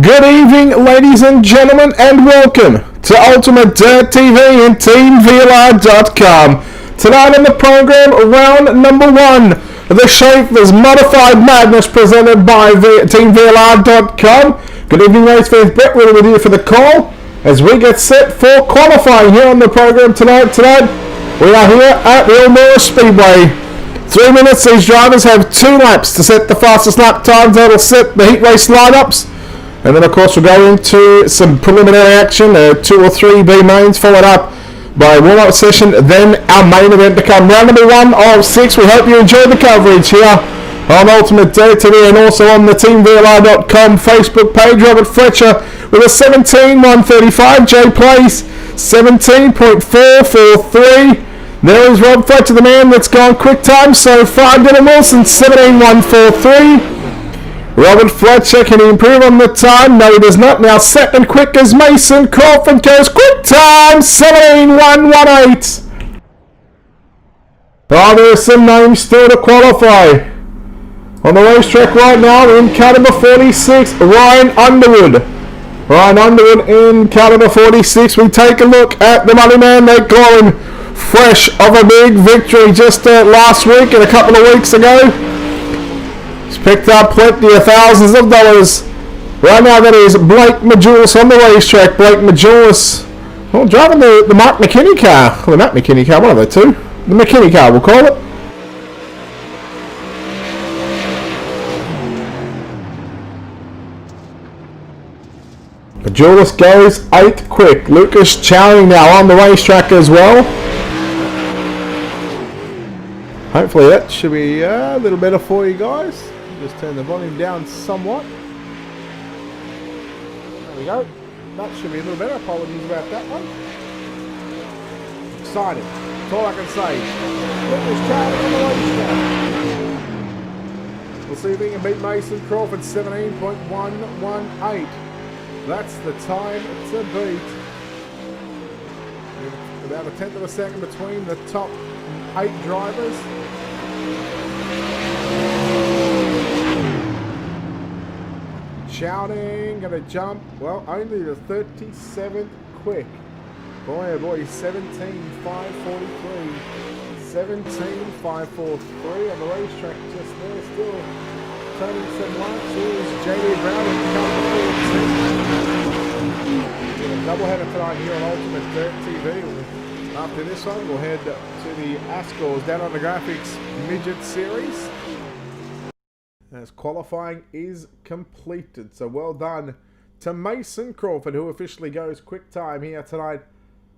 Good evening, ladies and gentlemen, and welcome to Ultimate Dirt TV and TeamVLR.com. Tonight on the program, round number one, the Schaefer's Modified Madness presented by TeamVLR.com. Good evening, race fans. Brett Whittle with you for the call as we get set for qualifying here on the program tonight. We are here at the Eldora Speedway. 3 minutes, these drivers have 2 laps to set the fastest lap times. That'll set the heat race lineups. And then, of course, we'll go into some preliminary action, 2 or 3 B mains, followed up by a warm-up session, then our main event to come. Round number 1 of 6. We hope you enjoyed the coverage here on Ultimate Dirt TV and also on the TeamVLR.com Facebook page. Robert Fletcher with a 17.135. Jay Place, 17.443. There is Rob Fletcher, the man that's gone quick time so far. Dylan Wilson, 17.143. Robert Fletcher, can he improve on the time? No, he does not. Now second quick as Mason Crawford goes quick time, 17.118. Oh, there are some names still to qualify. On the racetrack right now in car number 46, Ryan Underwood. Ryan Underwood in car number 46. We take a look at the money man. They're going fresh of a big victory just last week and a couple of weeks ago. He's picked up plenty of thousands of dollars. Right now that is Blake Majulis on the racetrack. Blake Majulis, well, driving the Mark McKinney car. Or the Matt McKinney car, one of the two. The McKinney car, we'll call it. Majulis goes 8th quick. Lucas Chowing now on the racetrack as well. Hopefully that should be a little better for you guys. Just turn the volume down somewhat. There we go. That should be a little better. Apologies about that one. Excited. That's all I can say. Lucas Chowing on the racetrack. We'll see if he can beat Mason Crawford, 17.118. That's the time to beat. About a 10th of a second between the top 8 drivers. Shouting, gonna jump. Well, only the 37th quick. Boy, oh boy, 17.543. 17.543 on the racetrack just there. Still turning some laps. Here's JD Brown in car 14. A doubleheader tonight here on Ultimate Dirt TV. After this one, we'll head to the Ascors down on the graphics midget series. As qualifying is completed. So well done to Mason Crawford, who officially goes quick time here tonight.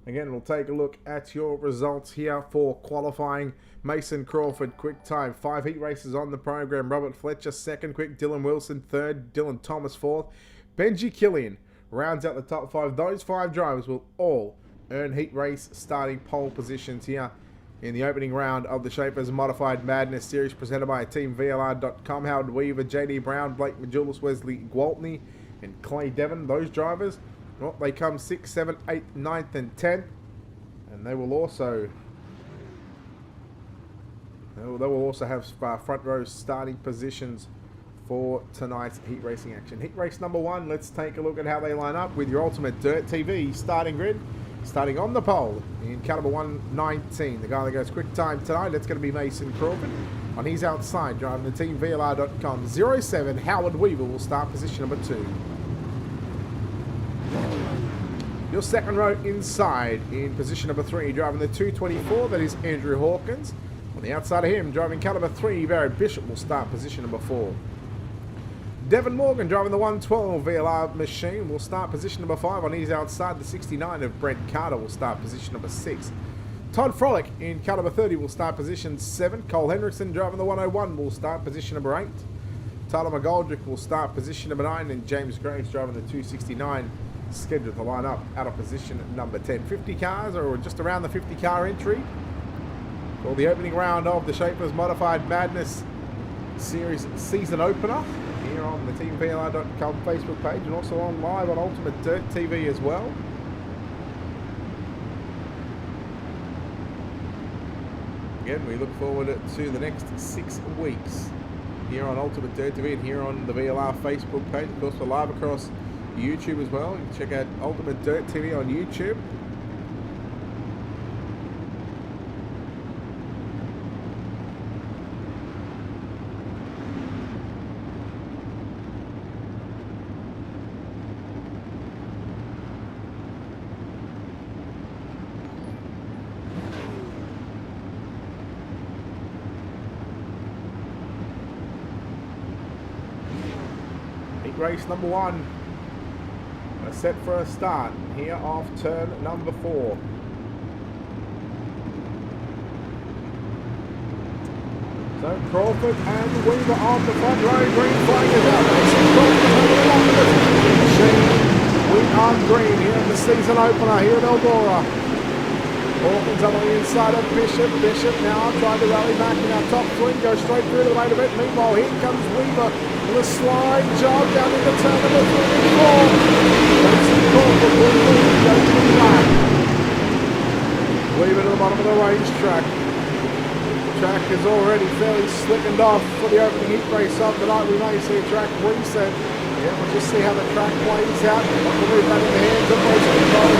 Again, we'll take a look at your results here for qualifying. Mason Crawford, quick time. 5 heat races on the program. Robert Fletcher, 2nd quick. Dylan Wilson, 3rd. Dylan Thomas, 4th. Benji Killian rounds out the top 5. Those 5 drivers will all earn heat race starting pole positions here in the opening round of the Schaefer's Modified Madness series presented by TeamVLR.com. Howard Weaver, JD Brown, Blake Majulis, Wesley Gwaltney, and Clay Devon. Those drivers, well, they come 6th, 7th, 8th, 9th, and 10th. And they will also have front row starting positions for tonight's heat racing action. Heat race number 1, let's take a look at how they line up with your Ultimate Dirt TV starting grid. Starting on the pole in car number 119, the guy that goes quick time tonight, that's going to be Mason Crawford. On his outside, driving the TeamVLR.com 07, Howard Weaver will start position number 2. Your second row inside in position number 3, driving the 224, that is Andrew Hawkins. On the outside of him, driving car number 3, Barrett Bishop will start position number 4. Devon Morgan driving the 112 VLR machine will start position number 5. On his outside, the 69 of Brent Carter will start position number 6. Todd Frolick in car number 30 will start position 7. Cole Hendrickson driving the 101 will start position number 8. Tyler McGoldrick will start position number 9. And James Graves driving the 269 scheduled to line up out of position number 10. 50 cars, or just around the 50 car entry for the opening round of the Schaefer's Modified Madness series season opener here on the TeamVLR.com Facebook page and also on live on Ultimate Dirt TV as well. Again, we look forward to the next 6 weeks here on Ultimate Dirt TV and here on the VLR Facebook page. Of course, we're live across YouTube as well. You can check out Ultimate Dirt TV on YouTube. Race number 1. We're set for a start here off turn number 4. So Crawford and Weaver on the front row. Green flag is out. We are green here in the season opener here at Eldora. Hawkins on the inside of Bishop. Bishop now trying to rally back in our top 3. Go straight through to the main event. Meanwhile, here comes Weaver. The slide jog down into turn number 3 and 4. Mason Crawford will go to the back. Leave it at the bottom of the racetrack. The track is already fairly slickened off for the opening heat race of the night. We may see a track reset. Yeah, we'll just see how the track plays out. We'll move that in the hands of most control.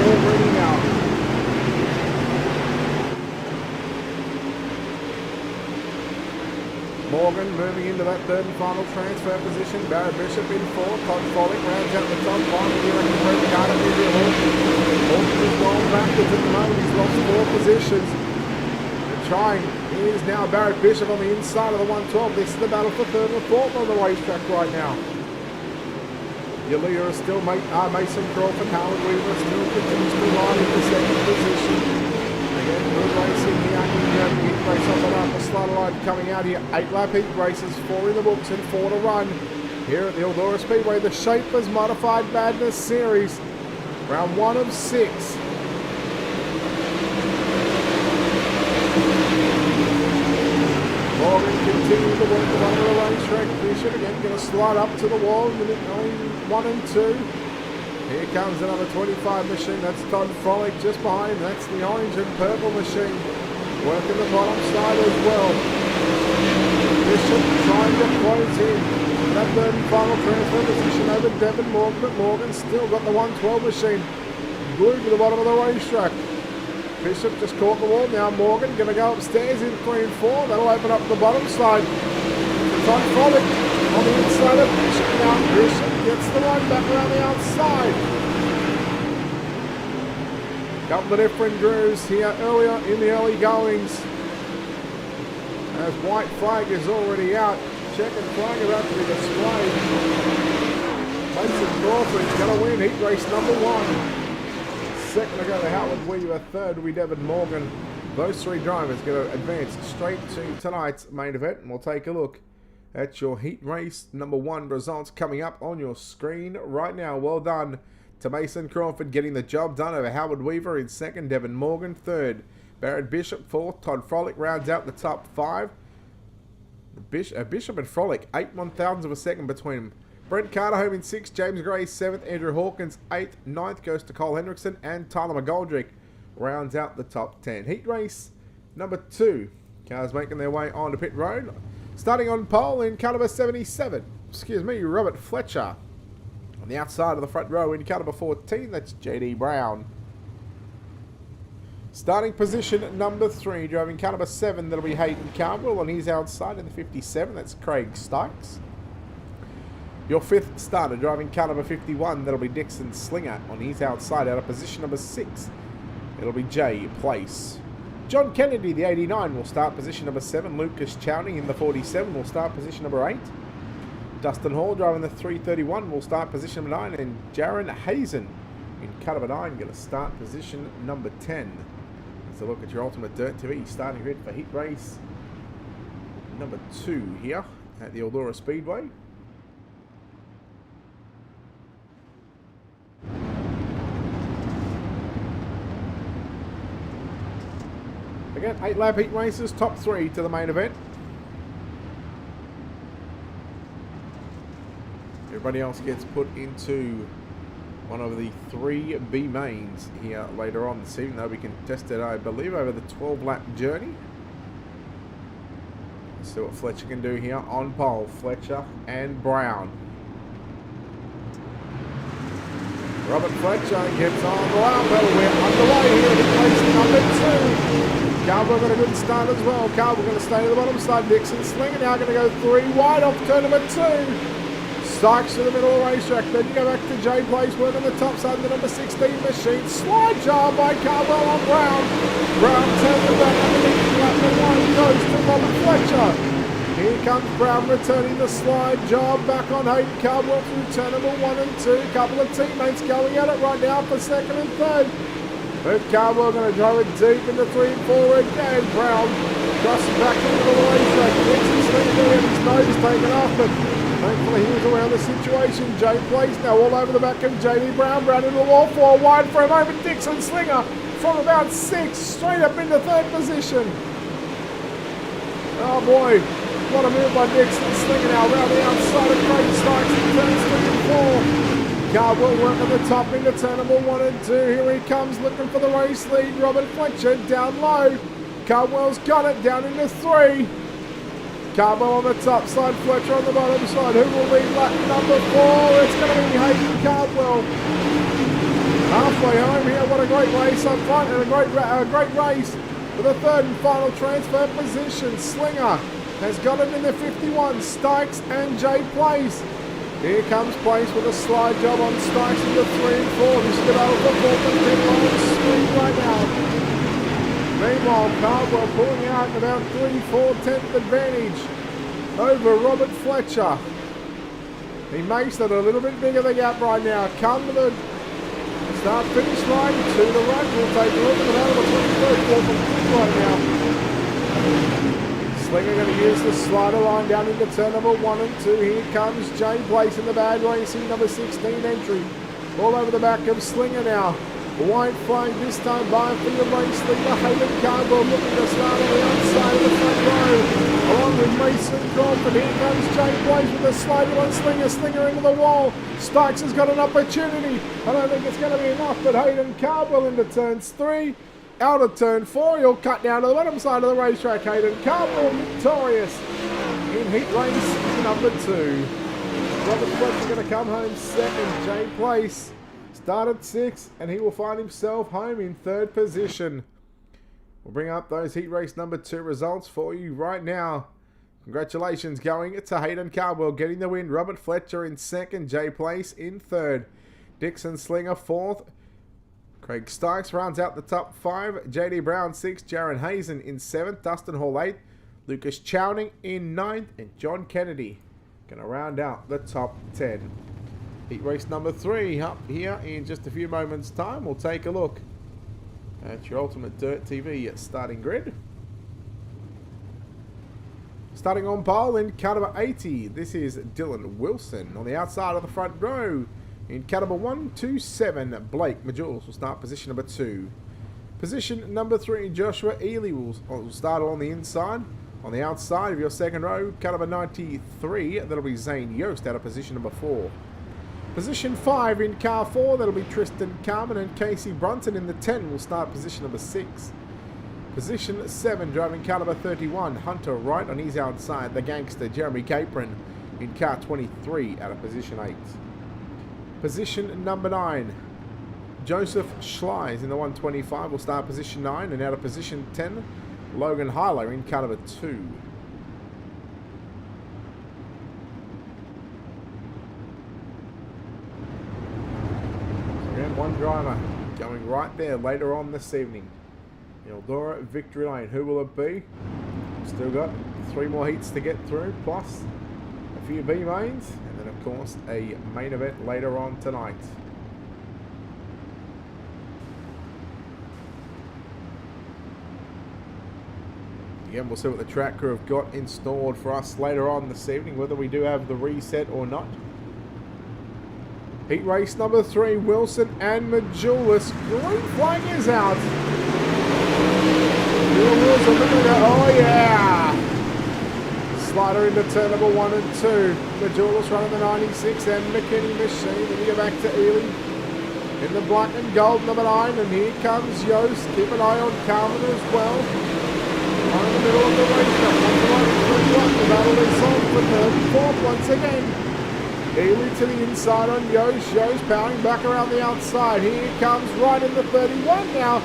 Already now. Morgan moving into that third and final transfer position. Barrett Bishop in 4. Todd Frolic rounds out the top. Finally, here in the red card of India Hawkins is going backwards at the moment. He's lost 4 positions. The trying is now Barrett Bishop on the inside of the 112. This is the battle for third and fourth on the racetrack right now. Your leader is still Mason Crawford. Howard Weaver still continues to ride in the second position. Again, good racing here in the heat race on the run. The slaughter line coming out here. 8 lap heat races, 4 in the books and 4 to run. Here at the Eldora Speedway, the Shapers Modified Madness Series. Round 1 of 6. Morgan continuing to work the one of the racetrack. Bishop again going to slide up to the wall. Minute 1 and 2. Here comes another 25 machine. That's Todd Frolic just behind him. That's the orange and purple machine. Working the bottom side as well. Bishop trying to close in. That third and final transfer position over Devin Morgan, but Morgan still got the 112 machine glued to the bottom of the racetrack. Bishop just caught the wall. Now Morgan going to go upstairs in 3 and 4. That'll open up the bottom side. Todd Frolic on the inside of Bishop. Now Bishop gets the run back around the outside. Couple of different grooves here earlier in the early goings. As white flag is already out. Checkered flag about to be displayed. Mason Crawford's going to win heat race number 1. Second to go to Howard Weaver. Third will be Devin Morgan. Those 3 drivers going to advance straight to tonight's main event. And we'll take a look at your heat race number 1 results coming up on your screen right now. Well done to Mason Crawford getting the job done over Howard Weaver in 2nd. Devin Morgan 3rd. Barrett Bishop 4th. Todd Frolic rounds out the top 5. Bishop and Frolic 8/1000 of a second between them. Brent Carter home in 6th. James Gray 7th. Andrew Hawkins 8th. 9th goes to Cole Hendrickson. And Tyler McGoldrick rounds out the top 10. Heat race number 2. Cars making their way onto pit road. Starting on pole in car number 77. Robert Fletcher. On the outside of the front row in car number 14. That's JD Brown. Starting position number 3, driving car number 7, that'll be Hayden Carwell on his outside in the 57, that's Craig Stokes. Your 5th starter, driving car number 51, that'll be Dixon Slinger on his outside out of position number 6. It'll be Jay Place. John Kennedy, the 89, will start position number 7. Lucas Chowning in the 47 will start position number 8. Dustin Hall, driving the 331, will start position number 9. And Jaron Hazen in car number 9, going to start position number 10. Let's have a look at your Ultimate Dirt TV starting grid for heat race number 2 here at the Eldora Speedway. Again, 8 lap heat races, top 3 to the main event. Everybody else gets put into one of the 3 B mains here later on this evening. They'll be contested, I believe, over the 12 lap journey. See what Fletcher can do here on pole. Fletcher and Brown. Robert Fletcher gets on the line. Well, we're underway here in place number 2. Carwell got a good start as well. Carwell going to stay to the bottom side. Dixon Slinger now going to go 3 wide off turn number 2. Sykes to the middle of the racetrack. Then you go back to Jay Place. Work on the top side. The number 16 machine. Slide job by Carwell on Brown. Brown turns the back underneath. Lap number 1 goes to Robert Fletcher. Here comes Brown returning the slide job back on Hayden Carwell through turn number 1 and 2. Couple of teammates going at it right now for 2nd and 3rd. But Carwell going to drive it deep into 3 and 4 again. Brown crosses back into the racetrack. Dixon Slinger there, his nose taken off, but thankfully he was aware of the situation. Jay Place now all over the back of JD Brown. Brown into the wall, 4 wide for a moment. Dixon Slinger from about 6 straight up into 3rd position. Oh boy. What a move by Dixon Slinger now around the outside of Craig Sykes in turns 3 and 4. Carwell work at the top into turn number 1 and 2. Here he comes looking for the race lead. Robert Fletcher down low. Carwell's got it down into 3. Carwell on the top side, Fletcher on the bottom side. Who will be lap number 4? It's going to be Hayden Carwell. Halfway home here. What a great race up front and a great race for the 3rd and final transfer position. Slinger has got it in the 51, Sykes and Jay Place. Here comes Place with a slide job on Sykes in the 3 and 4. This is about the 4th and 5th line speed right now. Meanwhile, Carwell pulling out at about 3/4 advantage over Robert Fletcher. He makes it a little bit bigger the gap right now. Come to the start-finish line to the right. We'll take a look at the battle between 3rd and 4th and 5th right now. Slinger going to use the slider line down into turn number 1 and 2. Here comes Jay Place in the bad racing, number 16 entry. All over the back of Slinger now. White flag this time by for the race leader, Hayden Carwell looking to start on the outside of the front row. Along with Mason Crawford, here comes Jay Place with a slider on Slinger. Slinger into the wall. Sykes has got an opportunity. I don't think it's going to be enough, but Hayden Carwell into turns 3. Out of turn 4, he'll cut down to the bottom side of the racetrack. Hayden Carwell victorious in heat race number 2. Robert Fletcher going to come home 2nd. Jay Place started 6, and he will find himself home in 3rd position. We'll bring up those heat race number 2 results for you right now. Congratulations going to Hayden Carwell getting the win. Robert Fletcher in 2nd. Jay Place in 3rd. Dixon Slinger 4th. Craig Sykes rounds out the top 5. JD Brown 6th. Jaron Hazen in 7th. Dustin Hall 8th. Lucas Chowning in 9th. And John Kennedy going to round out the top 10. Heat race number 3 up here in just a few moments' time. We'll take a look at your Ultimate Dirt TV starting grid. Starting on pole in car number 80. This is Dylan Wilson on the outside of the front row. In car number 127, Blake Majulis will start position number 2. Position number 3, Joshua Ely will start on the inside. On the outside of your second row, car number 93, that'll be Zane Yost out of position number 4. Position 5 in car 4, that'll be Tristan Carmen, and Casey Brunton in the 10 will start position number 6. Position 7, driving car number 31, Hunter Wright on his outside, the gangster Jeremy Capron in car 23 out of position 8. Position number 9, Joseph Schleis in the 125 will start position 9, and out of position 10, Logan Hyler in car number 2. So again, one driver going right there later on this evening. Eldora Victory Lane. Who will it be? Still got 3 more heats to get through, plus a few B mains, and then of course a main event later on tonight. Again, we'll see what the track crew have got installed for us later on this evening, whether we do have the reset or not. Heat race number 3, Wilson and Majulis. Green flag is out. Wilson, oh yeah! Slider into turn number 1 and 2. Majulis running the 96 and McKinney machine. Then we go back to Ely in the black and gold number 9. And here comes Yost. Keep an eye on Carmen as well. Right in the middle of the racetrack. one. The battle is on for third and fourth once again. Ely to the inside on Yost. Yost powering back around the outside. Here comes right in the 31 now.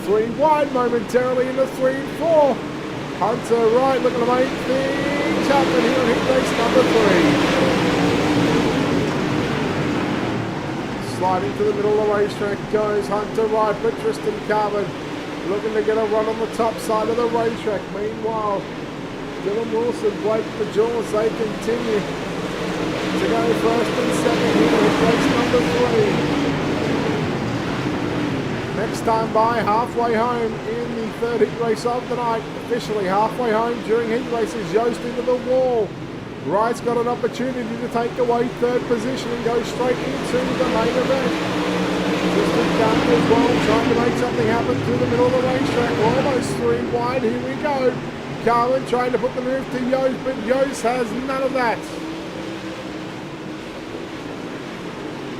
3 wide momentarily in the 3 and 4. Hunter right looking to make things happen here on heat race number 3. Sliding to the middle of the racetrack goes Hunter right, but Tristan Carvin looking to get a run on the top side of the racetrack. Meanwhile, Dylan Wilson, Blake Majoles, they continue to go first and second here in race number 3. Next time by, halfway home in the third heat race of the night. Officially halfway home during heat races. Yost into the wall. Wright's got an opportunity to take away third position and go straight into the main event. Tristan Carvin as well, trying to make something happen through the middle of the racetrack. Almost 3 wide, here we go. Carvin trying to put the move to Yost, but Yost has none of that.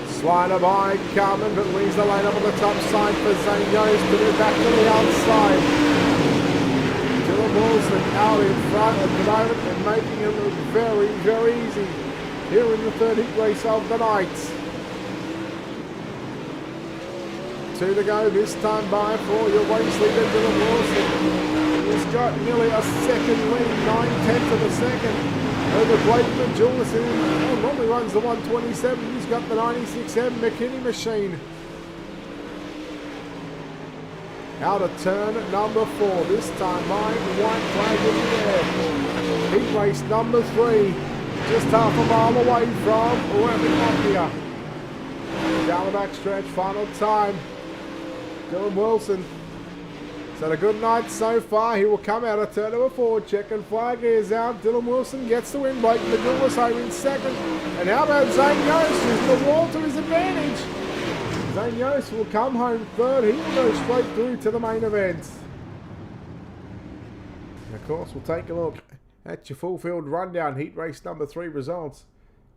Slider by Carvin, but leaves the lane up on the top side for Zane Yost to move back to the outside. Dylan Wilson out in front at the moment and making it look very, very easy here in the third heat race of the night. 2 to go this time by for your race leader Dylan Wilson. He's got nearly a second lead, 9/10 of a second over Blake Majoles, who normally runs the 127. He's got the 96M McKinney machine. Out of turn number 4. This time by white flag in the air. Heat race number 3. Just half a mile away from Wembley. Down the back stretch, final time. Dylan Wilson. He's had a good night so far. He will come out of turn number 4. Checking flag is out. Dylan Wilson gets the win. Blake Majoles home in second. And how about Zane Yost using the wall to his advantage? Zane Yost will come home third. He will go straight through to the main event. And of course, we'll take a look at your full field rundown. Heat race number 3 results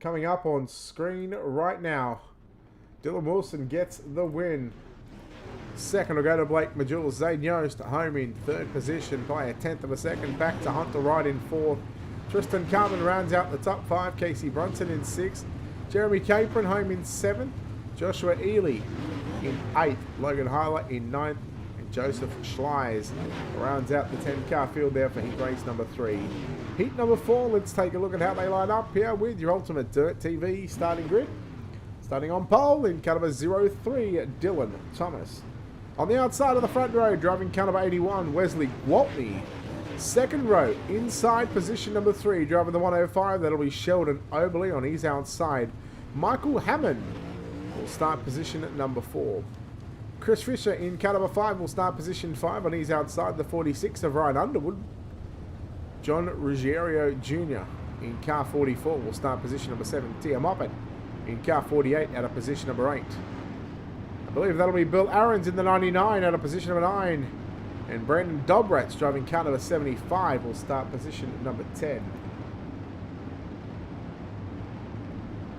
coming up on screen right now. Dylan Wilson gets the win. Second will go to Blake Majoles. Zane Yost home in third position by a 10th of a second. Back to Hunter Wright in fourth. Tristan Carvin rounds out the top 5. Casey Brunson in 6th. Jeremy Capron home in 7th. Joshua Ely in 8th. Logan Hyler in 9th. And Joseph Schleiz rounds out the 10-car field there for heat race number 3. Heat number 4, let's take a look at how they line up here with your Ultimate Dirt TV starting grid. Starting on pole in car number 03, Dylan Thomas. On the outside of the front row, driving car number 81, Wesley Gwaltney. Second row, inside position number 3, driving the 105, that'll be Sheldon Oberly on his outside. Michael Hammond will start position at number 4. Chris Fisher in car number 5 will start position 5 on his outside, the 46 of Ryan Underwood. John Ruggiero Jr. in car 44 will start position number 7. Tia Moppet in car 48 out of position number 8. I believe that'll be Bill Aarons in the 99 out of position number 9. And Brandon Dobratz driving car number 75 will start position number 10.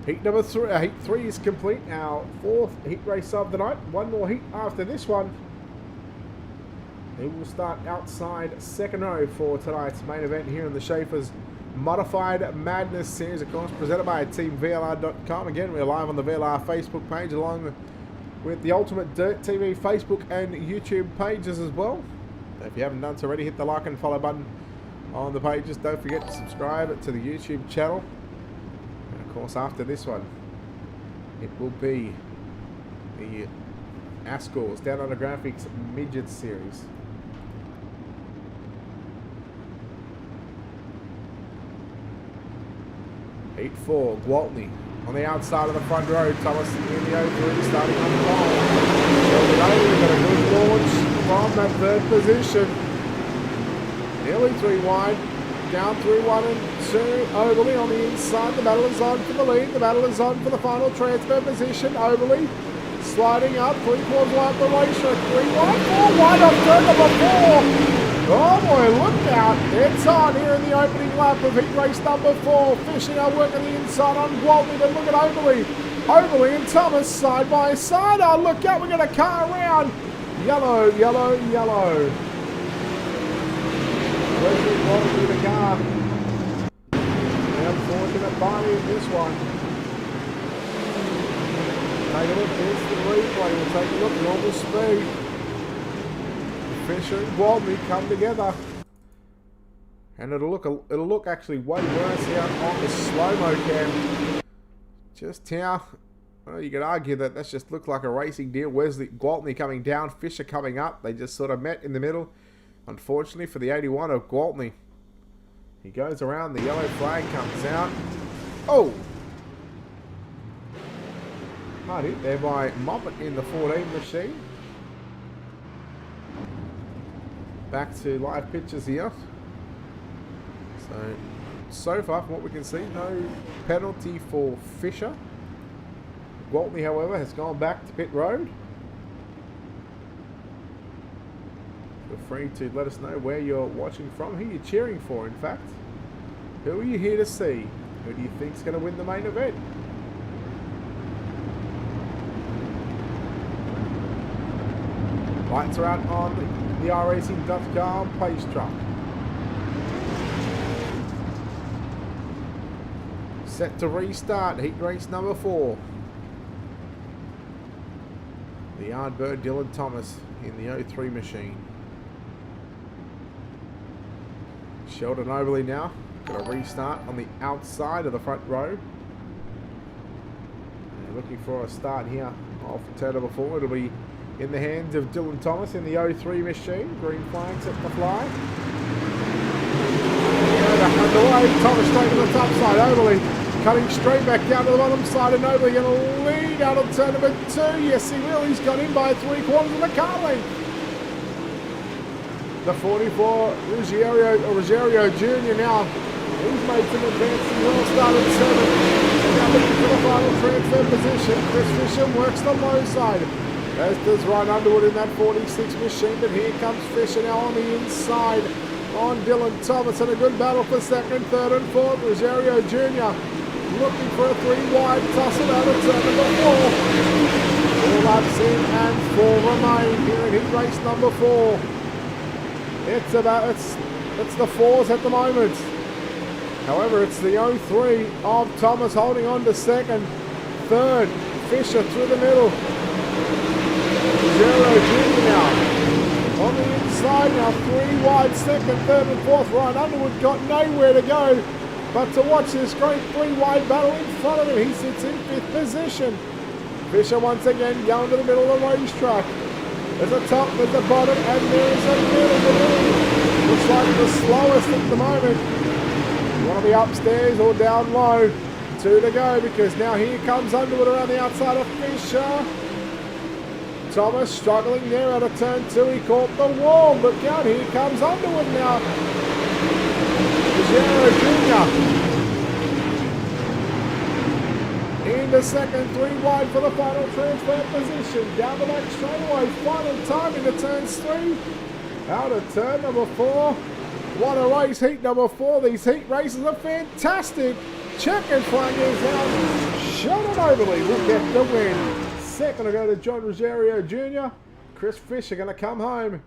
Heat number 3, heat 3 is complete. Our 4th heat race of the night. One more heat after this one. They will start outside second row for tonight's main event here in the Schaefer's Modified Madness Series, of course, presented by TeamVLR.com. Again, we're live on the VLR Facebook page along with the Ultimate Dirt TV Facebook and YouTube pages as well. If you haven't done so already, hit the like and follow button on the pages. Don't forget to subscribe to the YouTube channel. And of course, after this one, it will be the Ascors Down Under Graphics Midget Series. Heat 4, Gwaltney on the outside of the front row. Thomas in the O3 starting on the pole. Sheldon got a good launch from that third position. Nearly 3 wide. Down through 1 and 2. Oberly on the inside. The battle is on for the lead. The battle is on for the final transfer position. Oberly sliding up 3/4 wide the racetrack. 3 wide, 4 wide on turn number 4. Oh boy, look out. It's on here in the opening lap of heat race number 4. Fishing our work on the inside on Gwaltney, but look at Oberly. Oberly and Thomas side by side. Oh, look out, we got a car around. Yellow, yellow, yellow. Wesley Gwaltney the car minute body in this one. Take a look, here's the replay. We'll take a look, normal speed. Fisher and Gwaltney come together. And it'll look actually way worse here on the slow-mo cam. Just how, well, you could argue that that's just looked like a racing deal. Gwaltney coming down, Fisher coming up. They just sort of met in the middle. Unfortunately for the 81 of Gwaltney. He goes around, the yellow flag comes out. Oh! Hard hit there by Moppet in the 14 machine. Back to live pictures here. So far from what we can see, no penalty for Fisher. Gwaltney, however, has gone back to pit road. Feel free to let us know where you're watching from, who you're cheering for, in fact. Who are you here to see? Who do you think's going to win the main event? Lights are out on the iRacing.com pace truck. Set to restart, heat race number 4. The Yardbird Dylan Thomas in the 03 machine. Sheldon Overley now. Got a restart on the outside of the front row. And looking for a start here off turn number 4. It'll be in the hands of Dylan Thomas in the 03 machine. Green flag set to fly. And underway. Thomas straight to the top side. Overley cutting straight back down to the bottom side, and Overley going to lead out of turn number 2. Yes, he will. He's got in by 3/4 of the car length. The 44, Ruggiero Jr. now. He's made some advances. Well started 7. And now looking for the final transfer position. Chris Fisher works the low side. As does Ryan Underwood in that 46 machine. But here comes Fisher now on the inside on Dylan Thomas. And a good battle for second, third and fourth. Ruggiero Jr. looking for a 3-wide tussle out of turn number 4. 4 laps in and 4 remain here in heat race number 4. It's the 4s at the moment. However, it's the 03 of Thomas holding on to second. Third, Fisher through the middle. Ruggiero Jr. now on the inside now. 3 wide second, third and fourth. Ryan Underwood got nowhere to go but to watch this great 3-wide battle in front of him. He sits in 5th position. Fisher once again going to the middle of the racetrack. There's a top, there's a bottom, and there's a middle. Looks like the slowest at the moment. You want to be upstairs or down low. 2 to go, because now here comes Underwood around the outside of Fisher. Thomas struggling there out of turn 2. He caught the wall. Look out, here comes Underwood now. Ruggiero Jr. into second, 3 wide for the final transfer position. Down the back straightaway, final time into turns 3. Out of turn number 4. What a race, heat number 4. These heat races are fantastic. Checkered flag is out. Sheldon Overley will get the win. Second to go to John Ruggiero Jr. Chris Fisher going to come home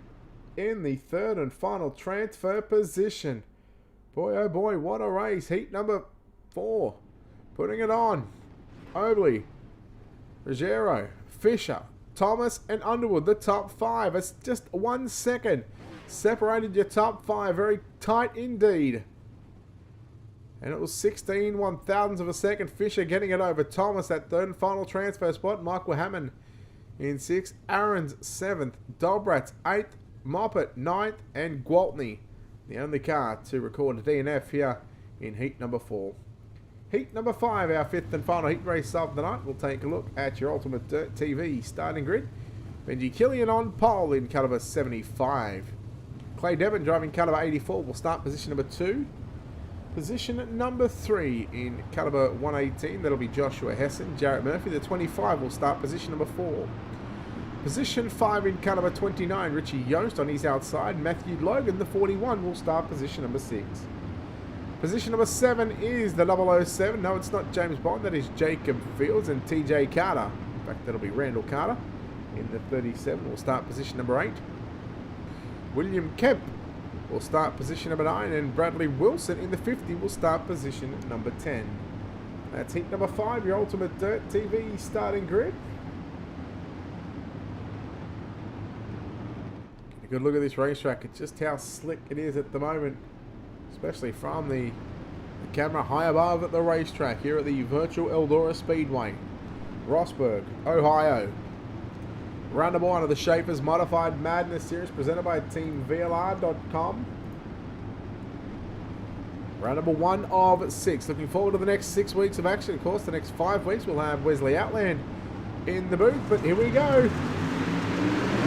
in the 3rd and final transfer position. Boy, oh boy, what a race. Heat number 4. Putting it on. Overley, Ruggiero, Fisher, Thomas and Underwood, the top 5. It's just 1 second. Separated your top 5. Very tight indeed. And it was 16 1/1000ths of a second. Fisher getting it over Thomas, that 3rd and final transfer spot. Michael Hammond in 6th. Aaron's 7th. Dobrat's 8th. Moppet 9th. And Gwaltney, the only car to record a DNF here in heat number 4. Heat number 5, our 5th and final heat race of the night. We'll take a look at your Ultimate Dirt TV starting grid. Benji Killian on pole in caliber 75. Clay Devon driving caliber 84 will start position number 2. Position number 3 in caliber 118, that'll be Joshua Hessen. Jarrett Murphy, the 25, will start position number 4. Position 5 in caliber 29, Richie Yost on his outside. Matthew Logan, the 41, will start position number 6. Position number 7 is the 007. No, it's not James Bond. That is Jacob Fields and TJ Carter. In fact, that'll be Randall Carter in the 37. Will start position number 8. William Kemp will start position number 9. And Bradley Wilson in the 50 will start position number 10. That's heat number 5, your Ultimate Dirt TV starting grid. Get a good look at this racetrack. It's just how slick it is at the moment, especially from the camera high above at the racetrack here at the virtual Eldora Speedway, Rossburg, Ohio. Round number 1 of the Schaefer's Modified Madness Series presented by Team VLR.com. Round number 1 of 6. Looking forward to the next 6 weeks of action. Of course, the next 5 weeks we'll have Wesley Outland in the booth. But here we go.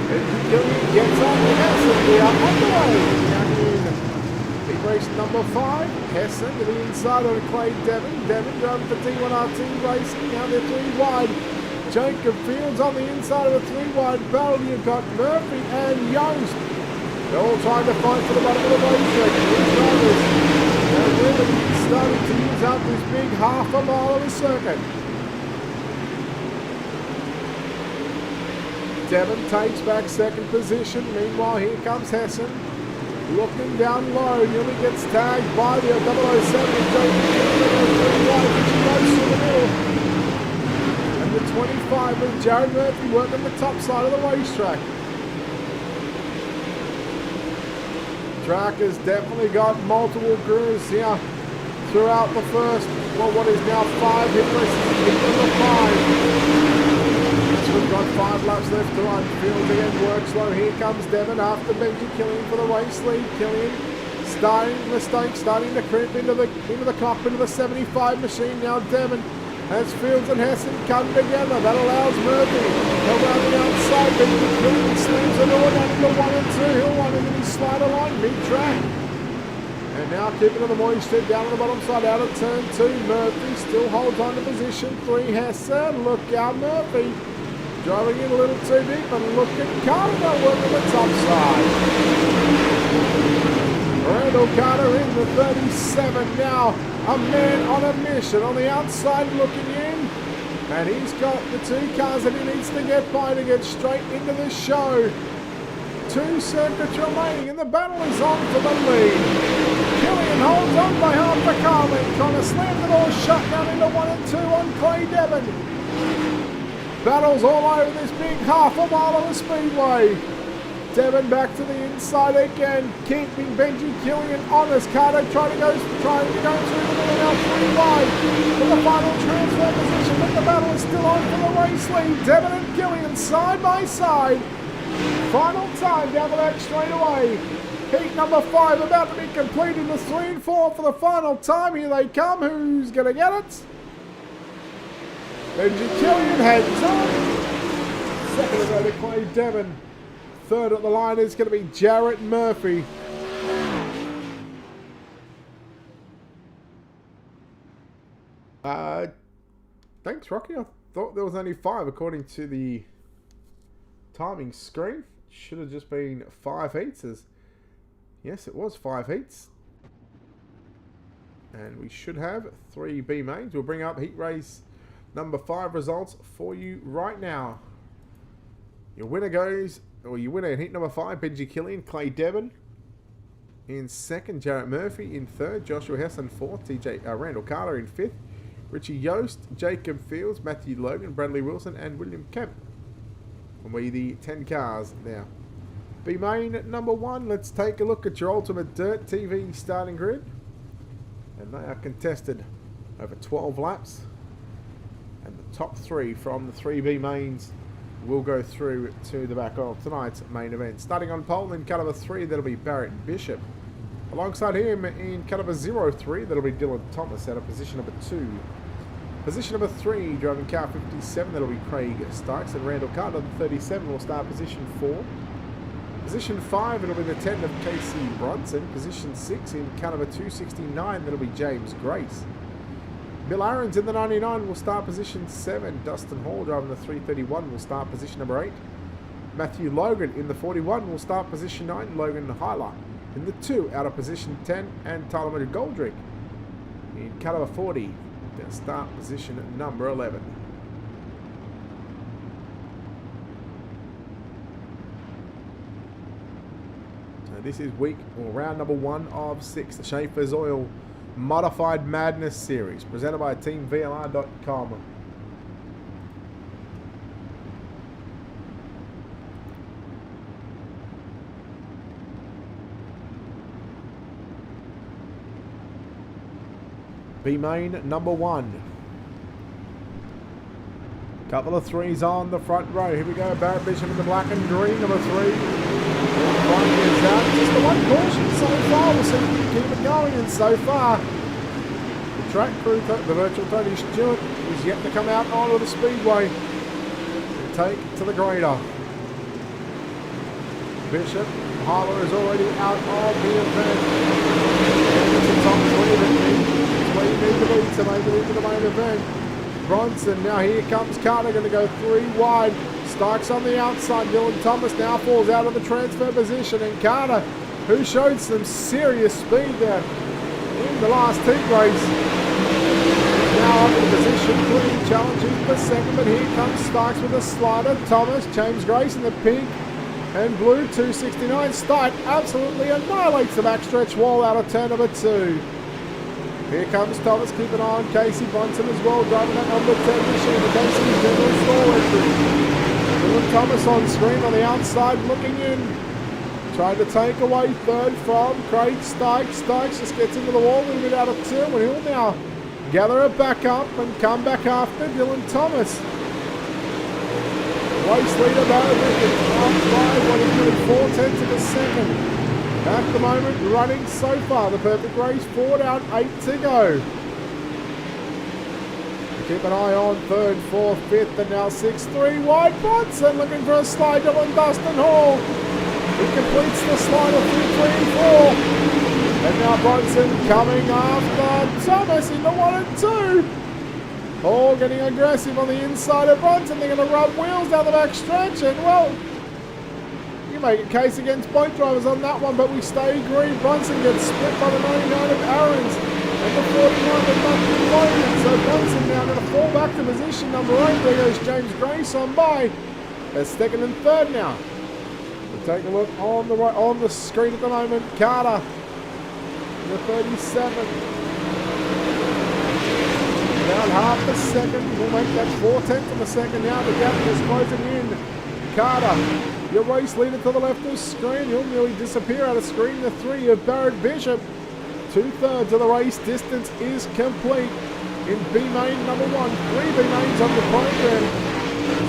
Gets on the Hessen. We are underway. Big race number 5. Hessen to the inside of Clay Devon. Devon driving for T1RT Racing. Now they're 3 wide. Jacob Fields on the inside of the 3 wide barrel. You've got Murphy and Yost. They're all trying to fight for the bottom of the racetrack. They're really starting to use up this big half a mile of the circuit. Devon takes back 2nd position. Meanwhile, here comes Hessen. Looking down low, nearly gets tagged by the 007 and the 25 with Jared Murphy working the top side of the racetrack. Track has definitely got multiple grooves here throughout the first, well, what is now 5 hit races. Hit number 5. So we've got 5 laps left to run. Fields again works slow. Here comes Devon after Benji Killian for the race lead. Killian starting to creep into the cockpit of the 75 machine. Now Devon as Fields and Hessen come together. That allows Murphy around the outside. Benji Killian slams the door down into 1 and 2. He'll run into the slider line mid-track. And now keeping to the moisture down on the bottom side out of turn 2. Murphy still holds on to position 3. Hessen, look out Murphy. Driving in a little too deep and look at Carter working the top side. Randall Carter in the 37 now. A man on a mission on the outside looking in. And he's got the 2 cars that he needs to get by to get straight into the show. 2 circuits remaining and the battle is on for the lead. Killian holds on by half the car length, trying to slam the door shut down into 1 and 2 on Clay Devon. Battles all over this big half a mile of the speedway. Devon back to the inside again, keeping Benji Killian on as Carter trying to go through the middle now 3 wide for the final transfer position, but the battle is still on for the race lead. Devon and Killian side by side. Final time down the back straight away. Heat number 5 about to be completed with 3 and 4 for the final time. Here they come. Who's going to get it? Benji Killian heads on. Second to go to Clay Devon. Third at the line is going to be Jarrett Murphy. Thanks, Rocky. I thought there was only 5 according to the timing screen. Should have just been 5 heats. Yes, it was 5 heats. And we should have 3 B mains. We'll bring up heat race number 5 results for you right now. Your winner goes, or your winner in heat number 5, Benji Killian, Clay Devon. In 2nd, Jarrett Murphy. In 3rd, Joshua Hess. In 4th, Randall Carter. In 5th, Richie Yost, Jacob Fields, Matthew Logan, Bradley Wilson, and William Kemp. And we the 10 cars now. B main at number 1. Let's take a look at your Ultimate Dirt TV starting grid. And they are contested over 12 laps. And the top 3 from the 3B mains will go through to the back of tonight's main event. Starting on pole in car number 3, that'll be Barrett Bishop. Alongside him in car number 03, that'll be Dylan Thomas out of position number 2. Position number 3, driving car 57, that'll be Craig Stykes. And Randall Carter, the 37, will start position 4. Position 5, it'll be the 10 of Casey Bronson. Position 6 in car number 269, that'll be James Grace. Bill Aarons in the 99 will start position 7. Dustin Hall driving the 331 will start position number 8. Matthew Logan in the 41 will start position 9. Logan Hyla in the 2 out of position 10. And Tyler Goldrick in car number 40 will start position number 11. So this is week or round number 1 of 6. The Schaefer's Oil Modified Madness Series, presented by TeamVLR.com. B main number 1. Couple of threes on the front row. Here we go. Barrett Bishop in the black and green, number 3. Is out. Just the one caution so far. We'll see if we can keep it going. And so far, the track crew, the virtual Tony Stewart, is yet to come out onto the speedway and take to the grader. Bishop, Harler is already out of the event. And it's a top 3 that where you need to be to make it into the main event. Bronson, now here comes Carter, going to go 3 wide. Starks on the outside. Dylan Thomas now falls out of the transfer position. And Carter, who showed some serious speed there in the last heat race, now up in position 3, challenging for second. But here comes Starks with a slider. Thomas, James Grace in the pink and blue 269. Stark absolutely annihilates the backstretch wall out of turn number 2. Here comes Thomas, keep an eye on Casey Bronson as well, driving that number 10 machine. The Casey's general stall entry. Dylan Thomas on screen on the outside, looking in. Trying to take away third from Craig Stykes. Stykes just gets into the wall a little bit out of turn, and he'll now gather it back up and come back after Dylan Thomas. Race leader though, by what is doing 4/10 of a second. At the moment, running so far, the perfect race, 4 down, 8 to go. Keep an eye on 3rd, 4th, 5th, and now 6th, 3 wide. Bronson looking for a slide, Dylan Dustin Hall. He completes the slide of 2, 3, and 4. And now Bronson coming after Thomas into 1 and 2. Hall getting aggressive on the inside of Bronson. They're going to rub wheels down the back stretch, and well, you make a case against both drivers on that one, but we stay green. Bronson gets split by the 99 of Aaron's and the 49 of Matthew Logan. So Bronson now going to fall back to position number 8. There goes James Grace on by. They're 2nd and 3rd now. We'll take a look on the right, on the screen at the moment. Carter, the 37. About half a second. We'll make that 4/10 of a second now. The gap is closing in. Carter, your race leader to the left of the screen. He'll nearly disappear out of screen. The 3 of Barrett Bishop. 2/3 of the race distance is complete in B main number 1. 3 B mains on the program.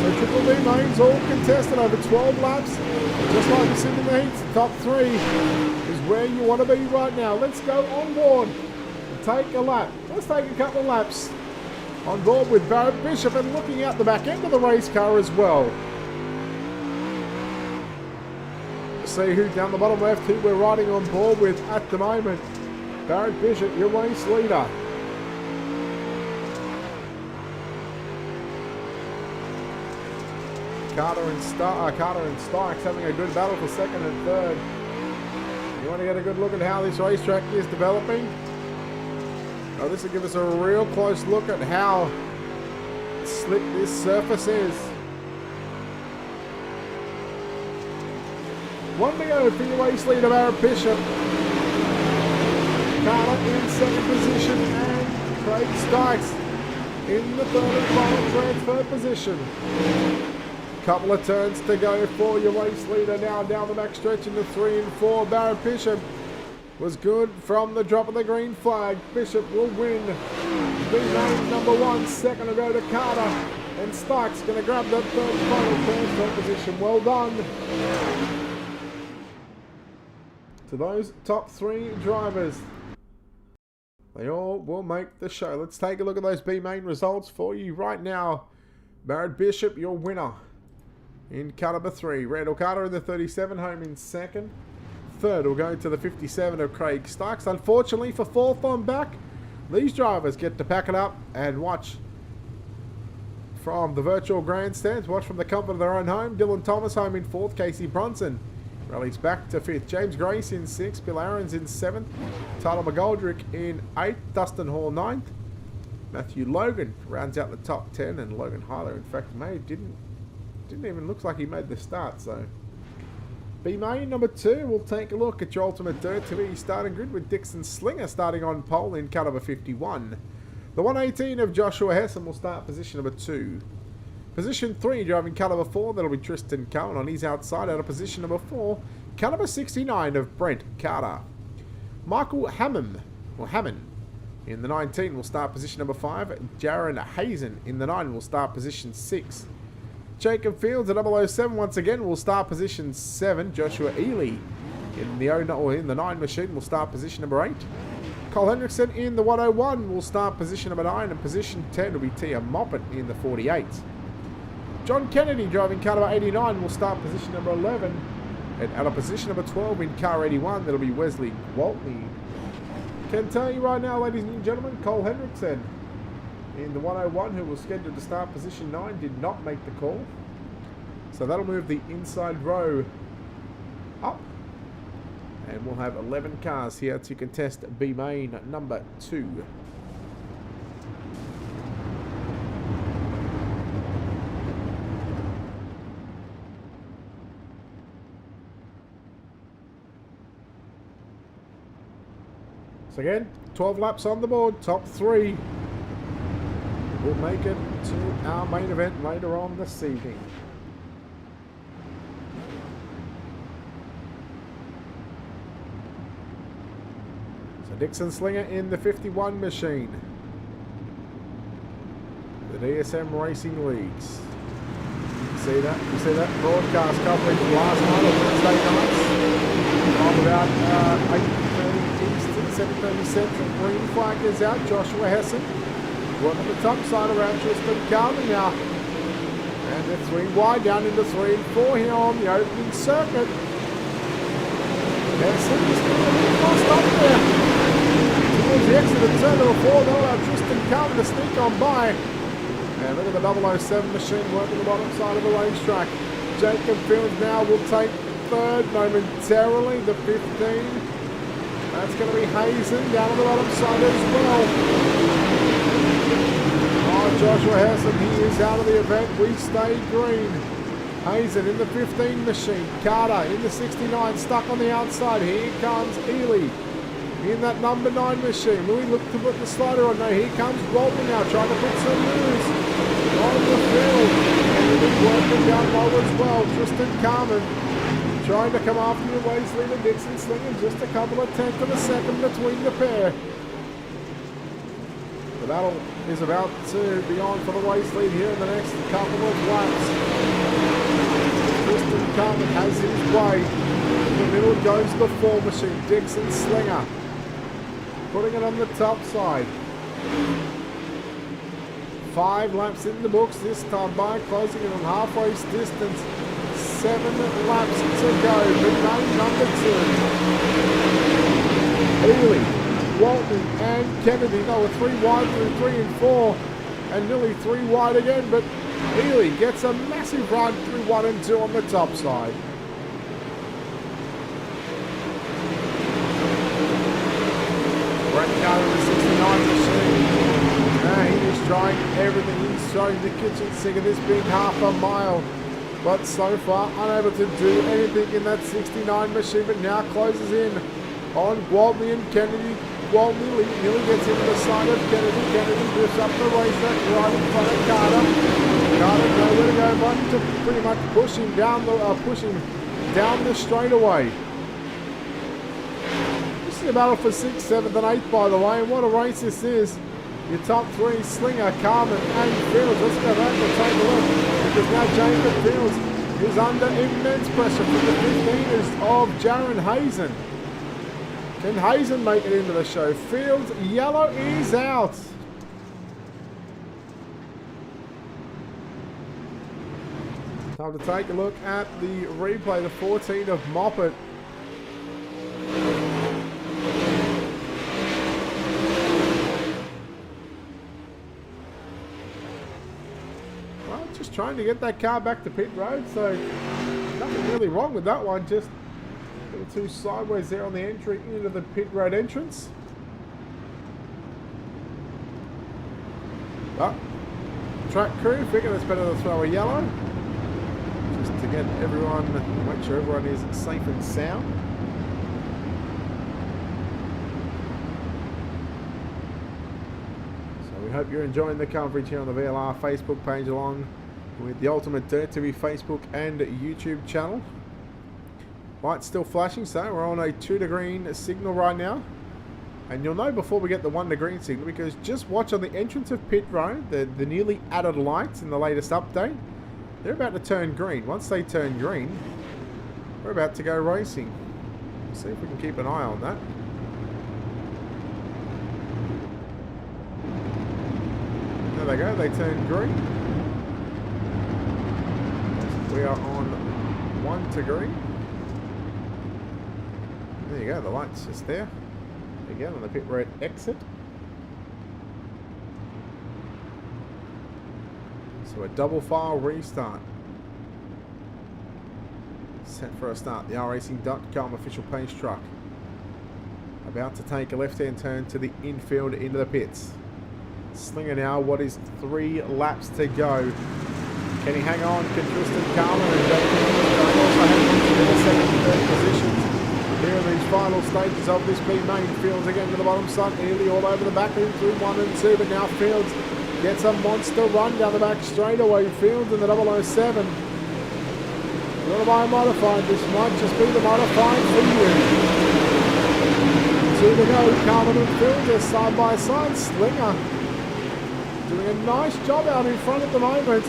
So triple B mains all contested over 12 laps. Just like you see in the heats, the top 3 is where you want to be right now. Let's go on board and take a lap. Let's take a couple of laps on board with Barrett Bishop and looking out the back end of the race car as well. See who down the bottom left, who we're riding on board with at the moment. Barrett Bishop, your race leader. Carter and Starks having a good battle for 2nd and 3rd. You want to get a good look at how this racetrack is developing? Oh, this will give us a real close look at how slick this surface is. 1 to go for your race leader, Barrett Bishop. Carter in 2nd position and Craig Stykes in the 3rd and final transfer position. Couple of turns to go for your race leader now down the back stretch in the 3 and 4. Barrett Bishop was good from the drop of the green flag. Bishop will win. B main number 1, 2nd to go to Carter. And Stykes going to grab that 3rd and final transfer position. Well done to those top 3 drivers. They all will make the show. Let's take a look at those B main results for you right now. Barrett Bishop, your winner in car number 3. Randall Carter in the 37, home in 2nd. 3rd will go to the 57 of Craig Stykes. Unfortunately for 4th on back, these drivers get to pack it up and watch from the virtual grandstands. Watch from the comfort of their own home. Dylan Thomas home in 4th. Casey Bronson rallies back to 5th. James Grace in 6th. Bill Aarons in 7th. Tyler McGoldrick in 8th. Dustin Hall 9th. Matthew Logan rounds out the top 10. And Logan Hyler, in fact, didn't even look like he made the start. So B main number 2, we'll take a look at your Ultimate Dirt TV starting grid with Dixon Slinger starting on pole in car number 51. The 118 of Joshua Hessen will start position number 2. Position 3, driving car number 4, that'll be Tristan Cohen on his outside out of position number 4. Car number 69 of Brent Carter. Michael Hammond in the 19 will start position number 5. Jaron Hazen in the 9 will start position 6. Jacob Fields at 007 once again will start position 7. Joshua Ely in the 9 machine will start position number 8. Cole Hendrickson in the 101 will start position number 9, and position 10 will be Tia Moppet in the 48. John Kennedy driving car number 89 will start position number 11, and out of position number 12 in car 81 that'll be Wesley Waltney. Can tell you right now, ladies and gentlemen, Cole Hendrickson in the 101, who was scheduled to start position 9, did not make the call. So that'll move the inside row up. And we'll have 11 cars here to contest B main number 2. So again, 12 laps on the board, top 3. We'll make it to our main event later on this evening. So Dixon Slinger in the 51 machine. The DSM Racing Leagues. You see that broadcast coverage last night on Wednesday nights. On about 8:30 Eastern, 7:30 Central. Green flag is out. Joshua Hessen. Work on the top side around Tristan Carmen now. And they're 3 wide down into 3 and 4 here on the opening circuit. Hessen is still a little lost up there. Towards the exit of turn number 4, they'll allow Tristan Carmen to sneak on by. And look at the 007 machine working the bottom side of the racetrack. Jacob Fields now will take third momentarily, the 15. That's going to be Hazen down on the bottom side as well. Joshua Hessen, he is out of the event. We stay green. Hazen in the 15 machine. Carter in the 69, stuck on the outside. Here comes Ely in that number 9 machine. Will he look to put the slider on? No, here comes Walton now, trying to put some moves on the field. And he's working down low as well. Tristan Carmen trying to come after the Wesley and Dixon Slinger. Just a couple of tenths of a second between the pair. The battle is about to be on for the race lead here in the next couple of laps. Tristan Carmen has his way. In the middle goes the 4 machine, Dixon Slinger. Putting it on the top side. 5 laps in the books this time by, closing in on half-race distance. 7 laps to go. Big main number 2. Ely, Walton and Kennedy, they were 3 wide through 3 and 4, and nearly 3 wide again, but Ely gets a massive run through 1 and 2 on the top side. Brent Carter in the 69 machine. He is trying everything. He's throwing the kitchen sink of this being half a mile, but so far unable to do anything in that 69 machine, but now closes in on Gwaltney and Kennedy. Gwaltney nearly gets into the side of Kennedy. Kennedy drifts up the racetrack right in front of Carter. Carter nowhere to go but to pretty much push him down the straightaway. This is a battle for 6th, 7th and 8th, by the way, and what a race this is. Your top 3, Slinger, Carmen and Fields. Let's go back and take a look, because now Jacob Fields is under immense pressure from the 15ers of Jaron Hazen. Can Hazen make it into the show? Fields, yellow is out. Time to take a look at the replay, the 14 of Moppet. Well, just trying to get that car back to pit road, so nothing really wrong with that one, just a little too sideways there on the entry into the pit road entrance. But track crew figured it's better to throw a yellow just to get everyone, make sure everyone is safe and sound. So we hope you're enjoying the coverage here on the VLR Facebook page, along with the Ultimate Dirt TV Facebook and YouTube channel. Light's still flashing, so we're on a 2 to green signal right now. And you'll know before we get the 1 to green signal, because just watch on the entrance of pit road, the newly added lights in the latest update, they're about to turn green. Once they turn green, we're about to go racing. Let's see if we can keep an eye on that. There they go, they turn green. We are on 1 to green. There you go, the light's just there. Again on the pit road exit. So a double file restart. Set for a start. The racing.com official pace truck. About to take a left-hand turn to the infield into the pits. Slinger now, what is 3 laps to go. Can he hang on? Can Tristan Carlin and Jacob also hang on to the second and third positions? Here in these final stages of this B main. Fields again to the bottom side. Ely all over the back in through 1 and 2, but now Fields gets a monster run down the back straightaway. Fields in the 007. Not a modified. This might just be the modified for you. 2 to go. Carlin and Fields are side by side. Slinger doing a nice job out in front at the moment.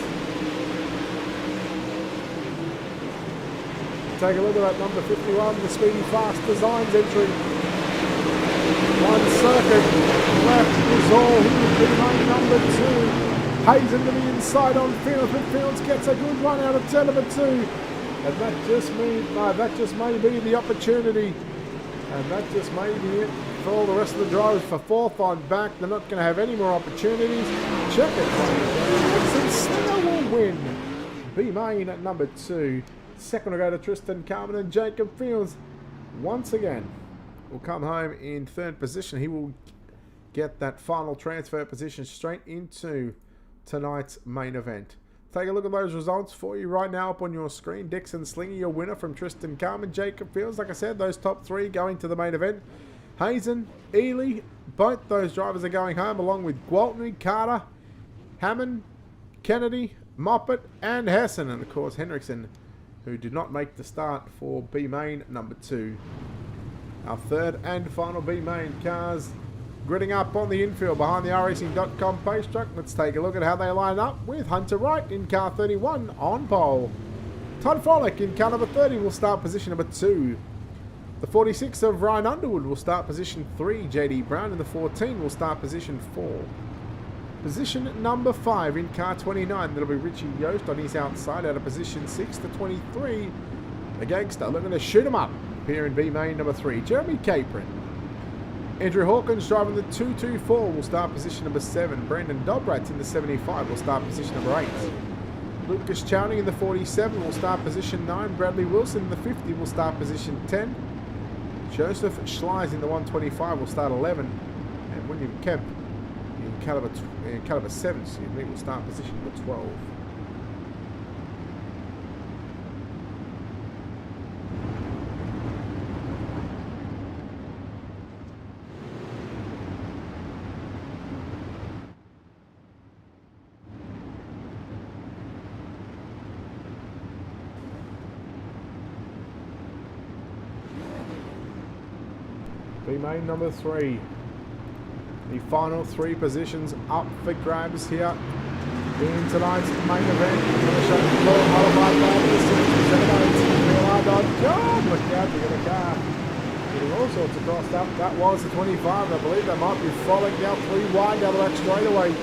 Take a look at that number 51, the Speedy Fast Designs entry. 1 circuit left is all. He would be lane number 2. Hazen to the inside on Fields, but Fields gets a good run out of turn number 2. And that just may be the opportunity. And that just may be it for all the rest of the drivers. For 4th on back, they're not going to have any more opportunities. Check it. Slinger will win. B main at number 2. Second will go to Tristan Carmen, and Jacob Fields once again will come home in 3rd position. He will get that final transfer position straight into tonight's main event. Take a look at those results for you right now up on your screen. Dixon Slinger, your winner from Tristan Carmen. Jacob Fields, like I said, those top 3 going to the main event. Hazen, Ely, both those drivers are going home, along with Gwaltney, Carter, Hammond, Kennedy, Moppet, and Hessen, and of course Henriksen, who did not make the start for B main number 2. Our 3rd and final B main cars gridding up on the infield behind the racing.com pace truck. Let's take a look at how they line up, with Hunter Wright in car 31 on pole. Todd Frolick in car number 30 will start position number 2. The 46 of Ryan Underwood will start position 3. JD Brown in the 14 will start position 4. Position number 5 in car 29, that'll be Richie Yost on his outside out of position 6 to 23. The gangster looking to shoot him up here in B main number 3. Jeremy Capron. Andrew Hawkins driving the 224 will start position number 7. Brandon Dobrat in the 75 will start position number 8. Lucas Chowning in the 47 will start position 9. Bradley Wilson in the 50 will start position 10. Joseph Schleis in the 125 will start 11. And William Kemp in caliber 7, excuse me, will start position number 12. B main number 3. The final 3 positions up for grabs here in tonight's main event. I'm going to show you the modified VLR.com. Look out, we got a car getting all sorts of crossed up. That was the 25. I believe that might be Frolic now 3 wide down the back straightaway.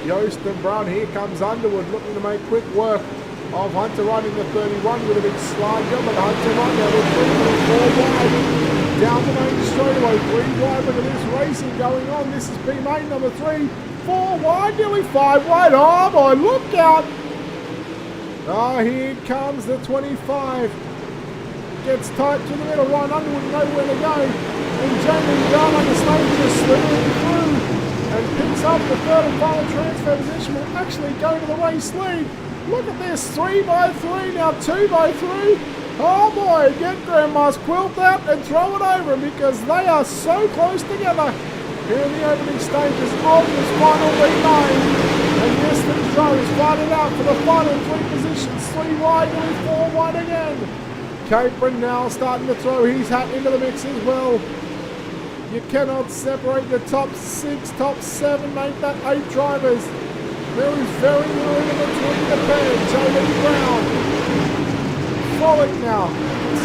Yost and Brown. Here comes Underwood looking to make quick work of Hunter Wright in the 31 with a big slide job. But Hunter Wright now with 4 wide. Down the main straightaway, 3 wide. Look at this racing going on. This is B main number 3. 4 wide, nearly 5 wide. Oh boy, look out! Oh, here comes the 25. Gets tight to the middle. Ryan Underwood nowhere to go. And Jamie Dunn on the stage just slithering through and picks up the 3rd and final transfer position. Will actually go to the race lead. Look at this, 3 by 3 now, 2 by 3. Oh boy, get Grandma's quilt out and throw it over them because they are so close together here in the opening stages of this final V9. And yes, the throw is fighting out for the final 3 positions, 3 wide, nearly 4 wide again. Capron now starting to throw his hat into the mix as well. You cannot separate the top 6, top 7, make that 8 drivers. There is very little in between the pair. JD Brown. Frolic now.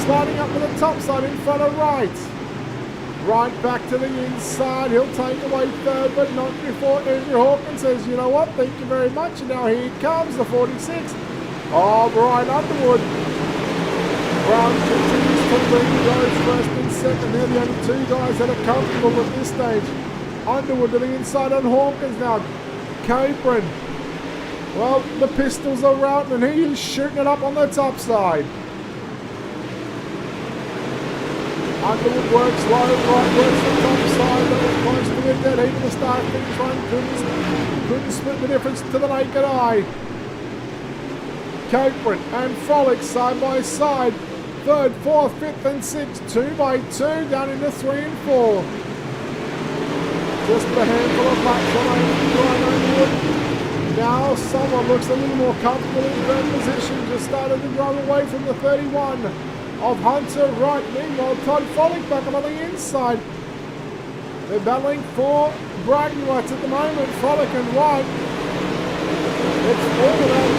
Sliding up to the top side in front of Wright. Right back to the inside. He'll take away third, but not before Andrew Hawkins says, you know what, thank you very much. And now here comes the 46. Oh, Brian Underwood. Brown continues to lead those first and second. They're the only 2 guys that are comfortable at this stage. Underwood to the inside on Hawkins now. Capron. Well, the pistols are out and he is shooting it up on the top side. Underwood works low, right works the top side, but was close to it dead heat in the start finish line. Couldn't split the difference to the naked eye. Capron and Frolic side by side. 3rd, 4th, 5th and 6th. 2 by 2 down into 3 and 4. Just a handful of laps on Underwood. Now someone looks a little more comfortable in 3rd position. Just started to drive away from the 31 of Hunter Wright. Meanwhile, Todd Frolic back up on the inside. They're battling for bragging rights at the moment. Frolic and Wright. It's all about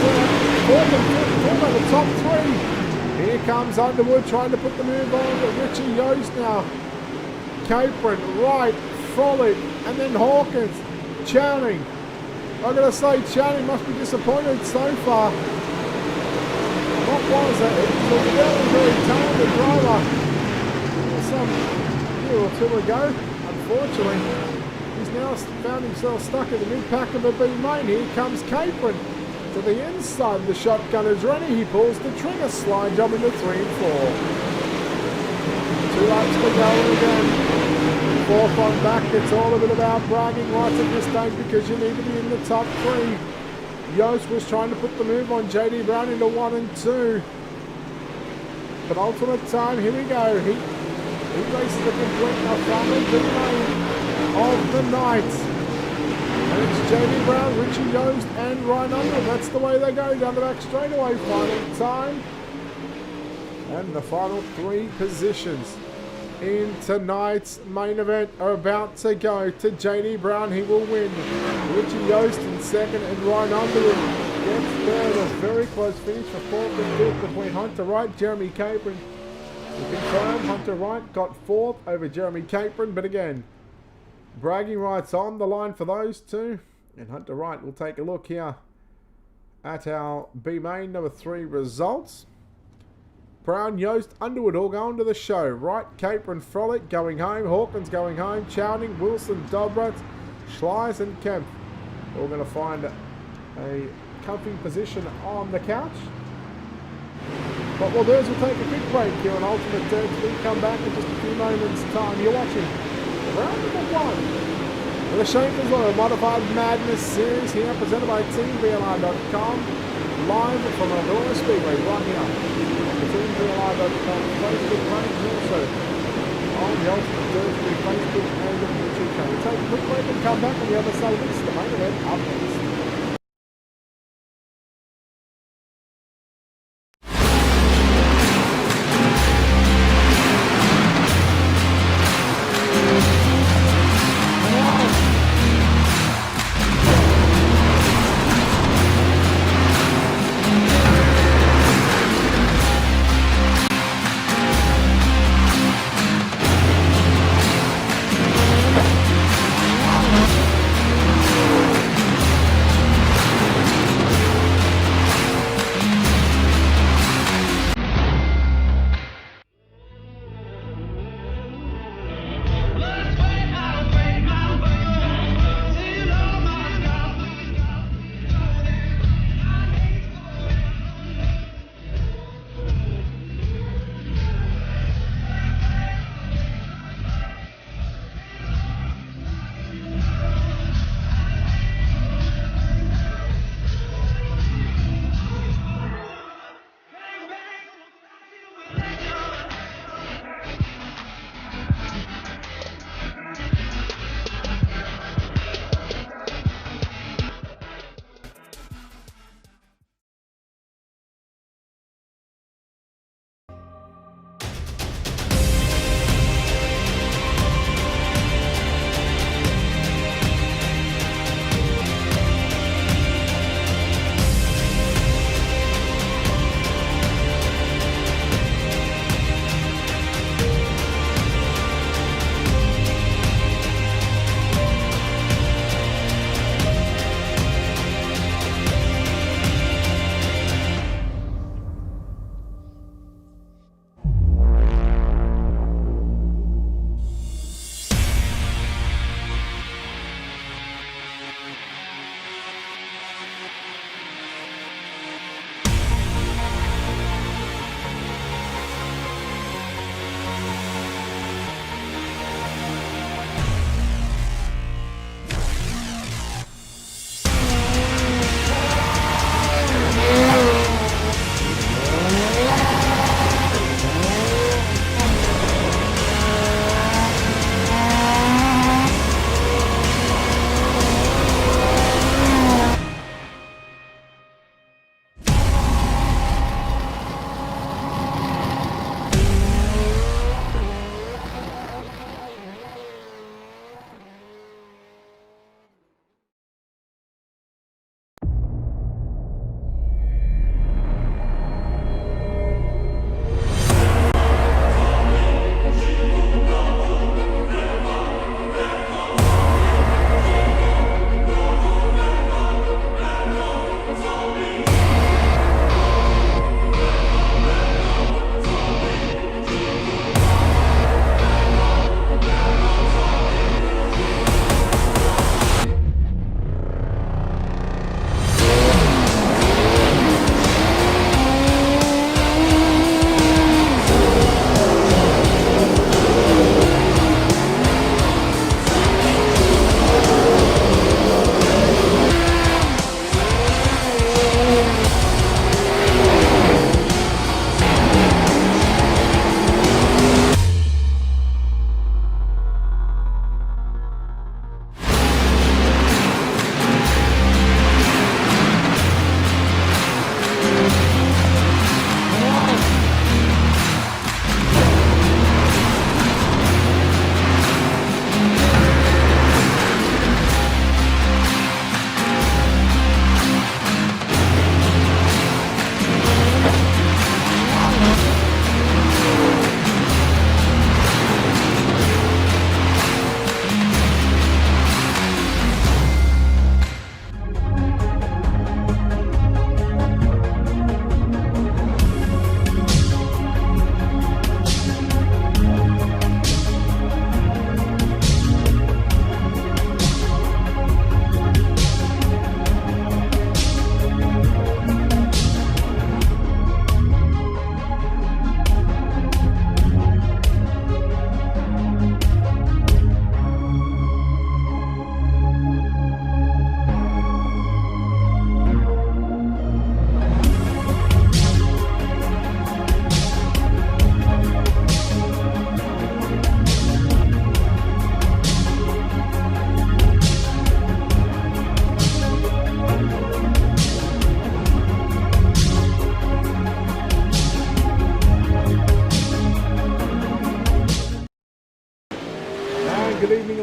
4th and 5th, all about the top 3. Here comes Underwood trying to put the move on to Richie Yost now. Capron, Wright, Frolic, and then Hawkins. Channing. I'm going to say Channing must be disappointed so far. What was it? It was a very, very talented driver. Some year or 2 ago. Unfortunately, he's now found himself stuck in the mid-pack of the B main. Here comes Capron to the inside. The shotgun is ready. He pulls the trigger, slide jump into 3 and 4. 2 laps to go again. 4th on back. It's all a bit about bragging rights at this stage because you need to be in the top 3. Yost was trying to put the move on JD Brown into 1 and 2. Penultimate time, here we go. He races the complete final domain of the night. And it's JD Brown, Richie Yost and Ryan Underwood. That's the way they go down the back straightaway. Final time. And the final 3 positions in tonight's main event are about to go to JD Brown. He will win. Richie Yost in 2nd and Ryan Underwood gets third. A very close finish for 4th and 5th between Hunter Wright, Jeremy Capron. We confirm Hunter Wright got 4th over Jeremy Capron, but again, bragging rights on the line for those 2. And Hunter Wright will take a look here at our B main number 3 results. Brown, Yost, Underwood all going to the show. Wright, Capron, Frolic going home. Hawkins going home. Chowning, Wilson, Dobrat, Schleiss and Kemp all going to find a comfy position on the couch. What we'll do is we'll take a quick break here on Ultimate Dirt. We'll come back in just a few moments' time. You're watching round number 1 of the Shameful Oil Modified Madness series here, presented by TeamVLR.com, live from Eldora Speedway right here. TeamVLR.com Facebook page, also on the Ultimate Dirt Facebook and the YouTube channel. We'll take a quick break and come back on the other side of this, the main event up next.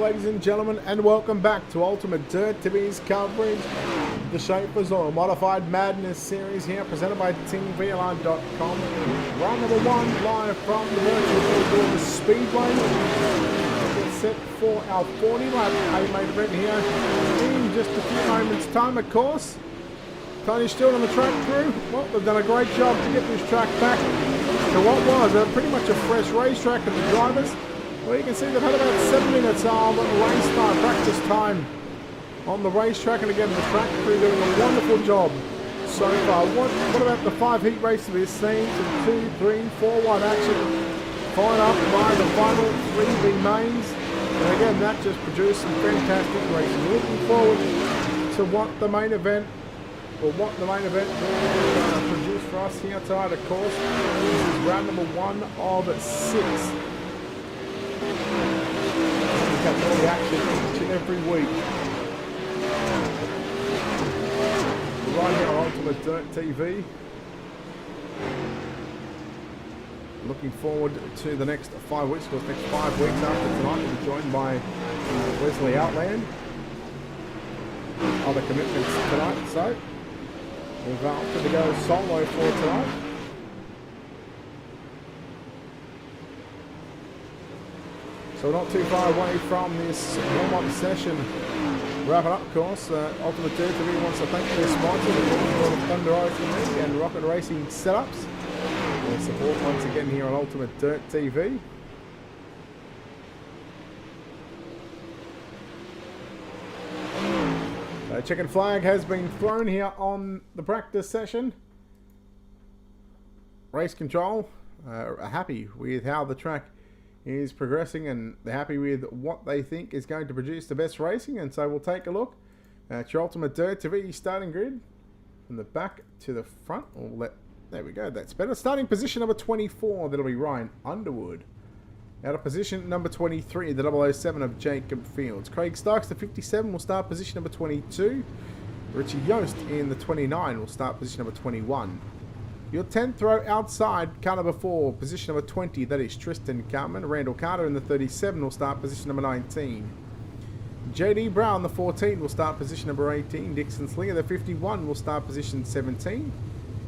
ladies and gentlemen, and welcome back to Ultimate Dirt TV's coverage of the Shapers Oil Modified Madness series here, presented by TeamVLR.com. Round number 1, live from the virtual Eldora Speedway. Get set for our 40-lap A-main event here in just a few moments' time, of course. Tony Stewart on the track crew. Well, they've done a great job to get this track back to what was pretty much a fresh racetrack, and the drivers, well, you can see they've had about 7 minutes of race time, practice time on the racetrack, and again, the track crew doing a wonderful job so far. What about the 5 heat races we've seen? Some 2, 3, 4, 1 action, followed up by the final 3 mains, and again, that just produced some fantastic racing. Looking forward to what the main event will produce for us here tonight, of course. This is round number 1 of 6. We catch all the action each and every week. Right here on Ultimate Dirt TV. Looking forward to the next 5 weeks, because next 5 weeks after tonight we'll be joined by Wesley Outland. Other commitments tonight, so we've opted to go solo for tonight. So we're not too far away from this warm-up session. Wrapping up, of course. Ultimate Dirt TV wants to thank their sponsors, the Thunder Racing League and Rocket Racing Setups. Their support once again here on Ultimate Dirt TV. Chicken flag has been thrown here on the practice session. Race control are happy with how the track is progressing, and they're happy with what they think is going to produce the best racing. And so we'll take a look at your Ultimate Dirt TV starting grid from the back to the front. There we go, that's better. Starting position number 24, that'll be Ryan Underwood. Out of position number 23, the 007 of Jacob Fields. Craig Starks, the 57, will start position number 22. Richie Yost in the 29 will start position number 21. Your 10th row outside, car number 4, position number 20, that is Tristan Cartman. Randall Carter in the 37 will start position number 19. JD Brown, the 14, will start position number 18. Dixon Slinger, the 51, will start position 17.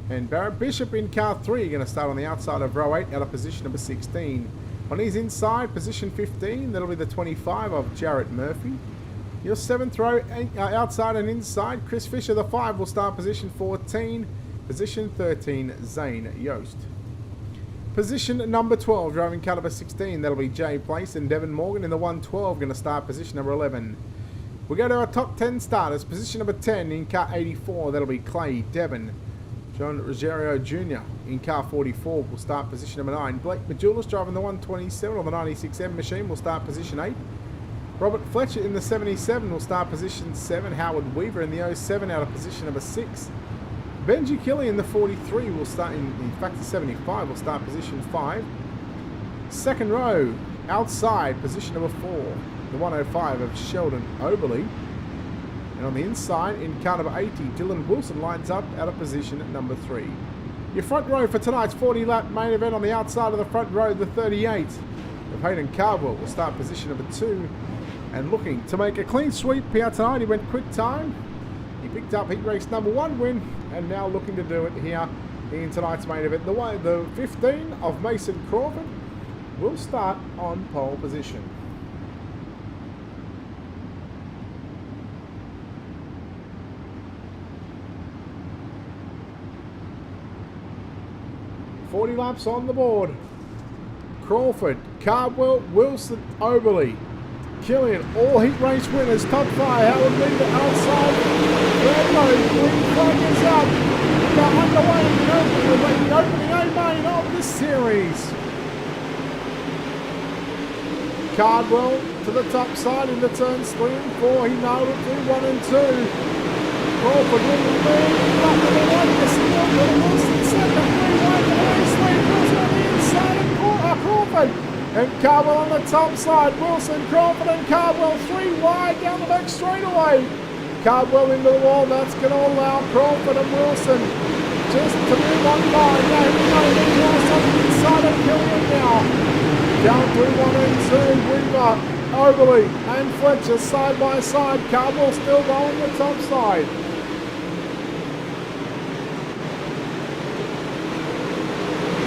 And Barrett Bishop in car 3, going to start on the outside of row 8, out of position number 16. On his inside, position 15, that'll be the 25 of Jarrett Murphy. Your 7th row outside and inside, Chris Fisher, the 5, will start position 14. Position 13, Zane Yost. Position number 12, driving car number 16, that'll be Jay Place, and Devin Morgan in the 112, going to start position number 11. We go to our top 10 starters. Position number 10 in car 84, that'll be Clay Devon. John Ruggiero Jr. in car 44 will start position number 9. Blake Majulis driving the 127 on the 96M machine will start position 8. Robert Fletcher in the 77 will start position 7. Howard Weaver in the 07 out of position number 6. Benji Kelly in the 43 will start, in fact the 75 will start position 5. Second row outside, position number 4, the 105 of Sheldon Oberly. And on the inside, in car number 80, Dylan Wilson lines up out of position at number 3. Your front row for tonight's 40-lap main event, on the outside of the front row, the 38 of Hayden Cardwell will start position number 2. And looking to make a clean sweep here tonight, he went quick time. He picked up heat race number 1 win, and now looking to do it here in tonight's main event. The 15 of Mason Crawford will start on pole position. .40 laps on the board. Crawford, Cardwell, Wilson, Oberly, Killian, all heat race winners. Top 5, Howard Weaver outside. Redlow, green flag is up. We are underway with the opening A-main of this series. Cardwell to the top side into turns 3 and 4. He nailed it through 1 and 2. Crawford in the lead, back to the right, the steal, Wilson second, 3 wide, the race lead, Wilson on the inside of Crawford, and Cardwell on the top side, Wilson, Crawford and Cardwell 3 wide down the back straightaway. Cardwell into the wall, that's going to allow Crawford and Wilson just to move on by. Now we go to Wilson inside of Killian now. Down through 1 and 2, Weaver Overly and Fletcher side by side. Cardwell still rolling the top side.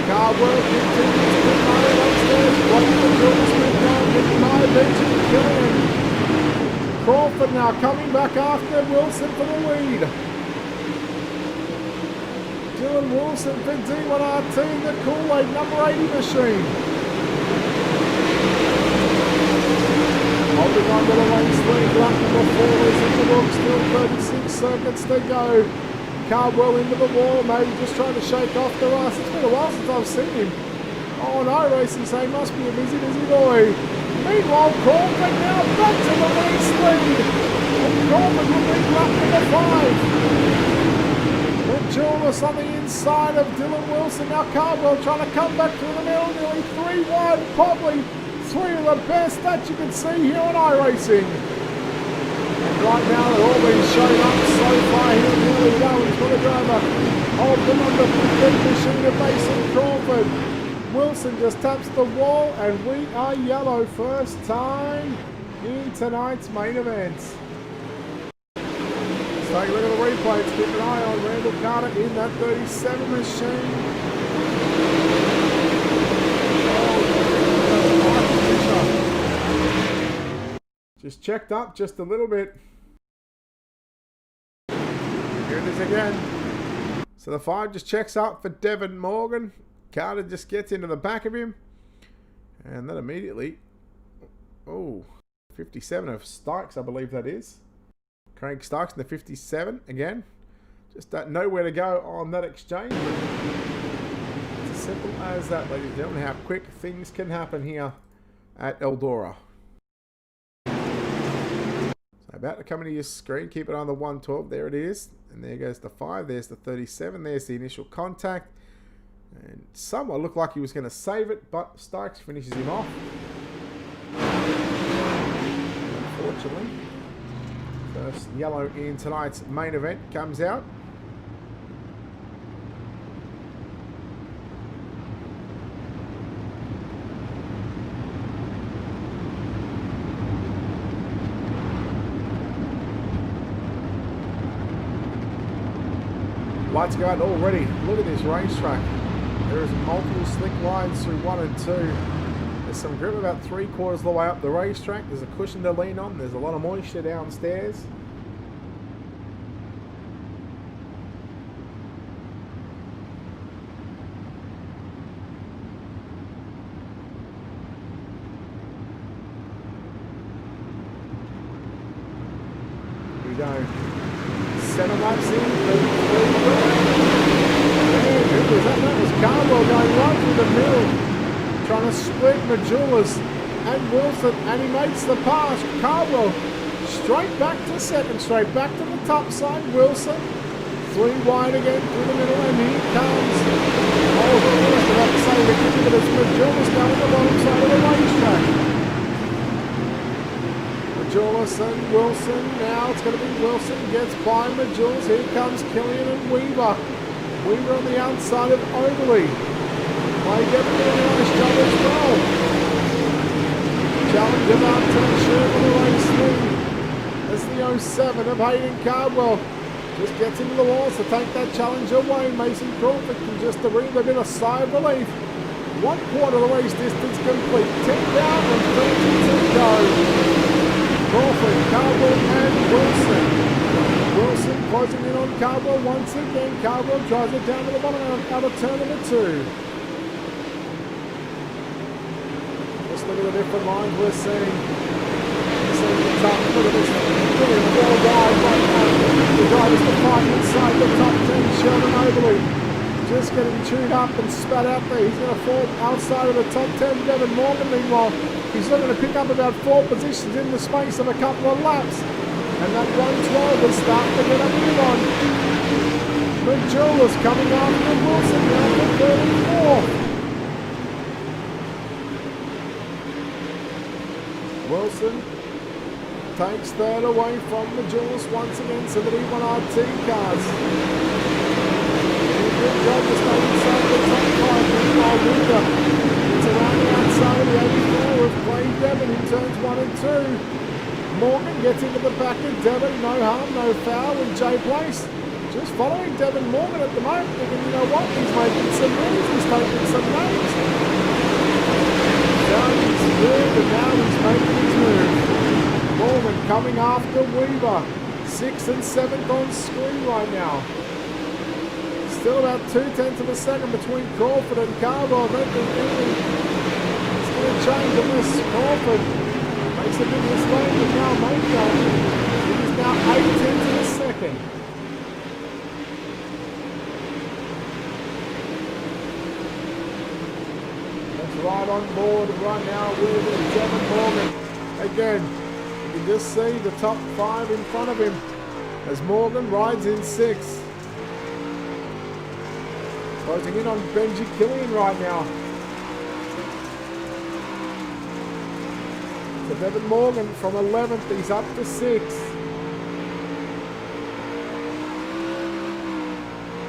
Cardwell continues to move upstairs. Blocking the Jules Smith down. Getting high bench and killing him. Crawford now coming back after Wilson for the lead. Dylan Wilson for D1RT in the Kool-Aid number 80 machine. Holding on to the race lead, lap number 4 is in the book, still 36 circuits to go. Cardwell into the wall, maybe just trying to shake off the rust. It's been a while since I've seen him. Oh no, racing, so he must be a busy, busy boy. Meanwhile, Crawford now back to the race lead. And Crawford will be lap number 5. Julius on the inside of Dylan Wilson. Now Cardwell trying to come back through the middle, nearly 3 wide, probably 3 of the best that you can see here on iRacing. And right now they're all being shown up so far here. Nearly going for the driver. Hold them on the 15 machine of Mason Crawford. Wilson just taps the wall and we are yellow first time in tonight's main event. Take a look at the replay. Let's keep an eye on Randall Carter in that 37 machine. Just checked up just a little bit. Here it is again. So the 5 just checks up for Devin Morgan. Carter just gets into the back of him. And then immediately, 57 of Stokes, I believe that is. Craig Stokes in the 57 again. Just don't know where to go on that exchange. It's as simple as that, ladies and gentlemen, how quick things can happen here at Eldora. So about to come into your screen. Keep it on the 112. There it is. And there goes the 5. There's the 37. There's the initial contact. And somewhat looked like he was going to save it, but Stokes finishes him off. Unfortunately. First yellow in tonight's main event comes out. Lights go out already. Look at this racetrack. There is multiple slick lines through 1 and 2. There's some grip about 3/4 of the way up the racetrack. There's a cushion to lean on. There's a lot of moisture downstairs. Here we go. 7 laps in. Who was that? That was Cardwell going right through the middle. Trying to split Majulas and Wilson, and he makes the pass. Cardwell straight back to second, straight back to the top side. Wilson 3 wide again through the middle, and here comes. Oh, I was about to say Ricky, but it's Majulas down on the bottom side of the racetrack. Majulas and Wilson. Now it's going to be Wilson gets by Majulas. Here comes Killian and Weaver. Weaver on the outside of Overly. They get a nice job as well. Challenge about to ensure for the race lead. As the 07 of Hayden Cardwell just gets into the walls to take that challenge away. Mason Crawford can just breathe a bit of sigh of relief. 1/4 of the race distance complete. 10 down and 30 to go. Crawford, Cardwell and Wilson. Wilson closing in on Cardwell once again. Cardwell drives it down to the bottom out of turn number 2. Look at the different lines we're seeing. The top, look at this. Really well wide right now. The drivers to fight inside the top 10. Sheldon Overly just getting chewed up and spat out there. He's going to fall outside of the top 10. Devin Morgan, meanwhile, he's not going to pick up about 4 positions in the space of a couple of laps. And that 112 is starting to get a move on. Majulas coming after Wilson down to 34th. Wilson takes third away from Majulas once again, so the D1RT cars. Good job to stay inside the top 5. Meanwhile, Weaver, it's around the outside of the 84 of Clay Devon in turns 1 and 2. gets into the back of Devon. No harm, no foul with J Place. Just following Devon Morgan at the moment, thinking, you know what, he's making some moves, he's taking some names. Down his move, and now he's making his move. Morgan coming after Weaver. 6th and 7th on screen right now. Still about 2/10 of a second between Crawford and Carbo. I don't think it's going to change unless Crawford makes a big mistake with now Mako. It is now 8/10 of a second. That's right on board right now with Devon Morgan. Again, you can just see the top 5 in front of him as Morgan rides in 6th. Closing in on Benji Killian right now. So Devon Morgan from 11th, he's up to 6th.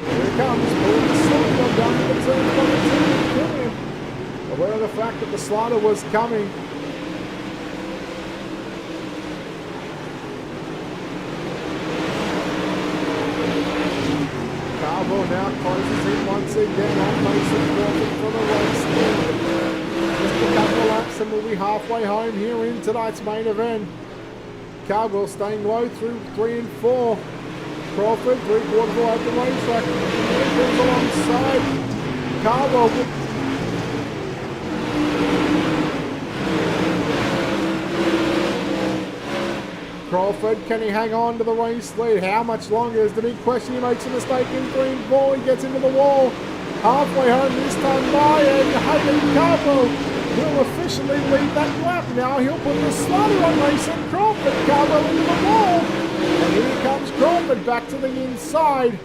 Here he comes, pulling the slider down to the turn from the team. Killian, aware of the fact that the slider was coming. Now closes in once again on Mason Crawford for the race lead. Just a couple of laps and we'll be halfway home here in tonight's main event. Caldwell staying low through 3 and 4. Crawford 3/4 way at the racetrack. Goes alongside Caldwell. Crawford, can he hang on to the race lead? How much longer is the big question? He makes a mistake in 3 and 4. He gets into the wall. Halfway home this time by, and Hayden Caldwell will officially lead that lap. Now he'll put the slider on Mason Crawford. Caldwell into the wall. And here comes Crawford back to the inside.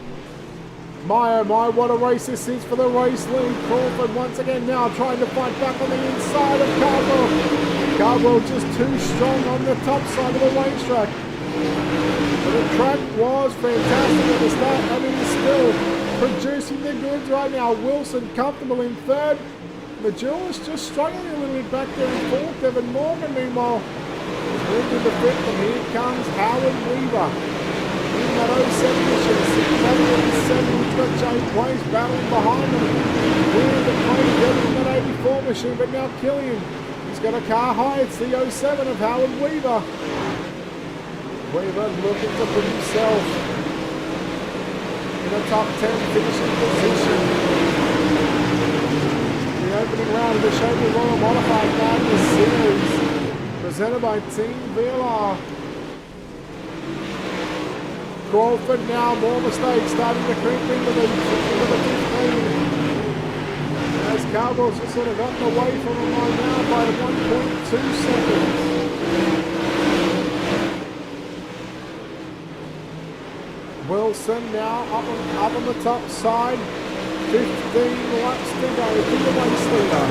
My oh my, what a race this is for the race lead. Crawford once again now trying to fight back on the inside of Caldwell. Caldwell just too strong on the top side of the racetrack. But the track was fantastic at the start, and it is still producing the goods right now. Wilson comfortable in 3rd. Majulis just struggling a little bit back there in 4th. Devon Morgan, meanwhile, is moved into 5th, and here comes Howard Weaver. In that 07 mission, 687, he's got Jay Place battling behind him. We're the play Devon in that 84 machine, but now Killian. He's got a car high. It's the 07 of Howard Weaver. Weaver looking to put himself in a top 10 finishing position. The opening round of the Chevy Royal Modified Madness Series, presented by Team VLR. Crawford now, more mistakes, starting to creep into the 15. As Cowboys just sort of gotten away from him right now by 1.2 seconds. Wilson now up on the top side. 15 laps to go for the race leader.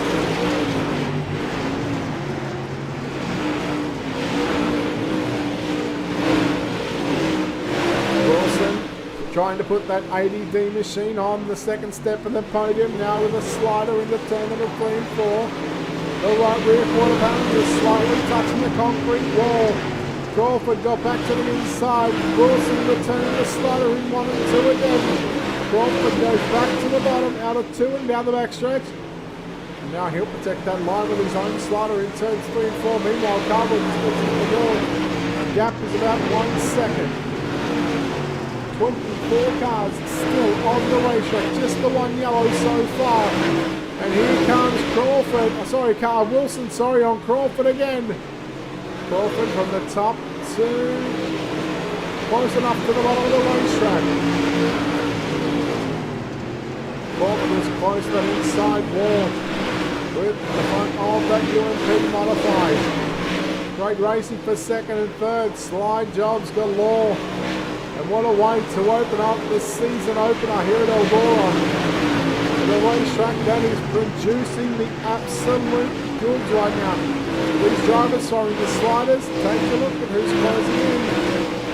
Wilson trying to put that 80D machine on the second step of the podium, now with a slider into turn number 3 and 4. The right rear quarter panel is slightly touching the concrete wall. Crawford got back to the inside. Wilson returning the slider in 1 and 2 again. Crawford goes back to the bottom, out of 2 and down the backstretch. And now he'll protect that line with his own slider in turns 3 and 4. Meanwhile, Carbon is pushing the wall. The gap is about 1 second. 24 cars still on the racetrack, just the one yellow so far. And here comes Crawford, Carl Wilson, on Crawford again. Crawford from the top to close enough to the bottom of the racetrack. Crawford is close to the inside wall with the front of that UMP modified. Great racing for 2nd and 3rd, slide jobs galore. And what a way to open up the season opener here at Eldora. The racetrack that is producing the absolute goods right now. These drivers throwing the sliders. Take a look at who's closing in.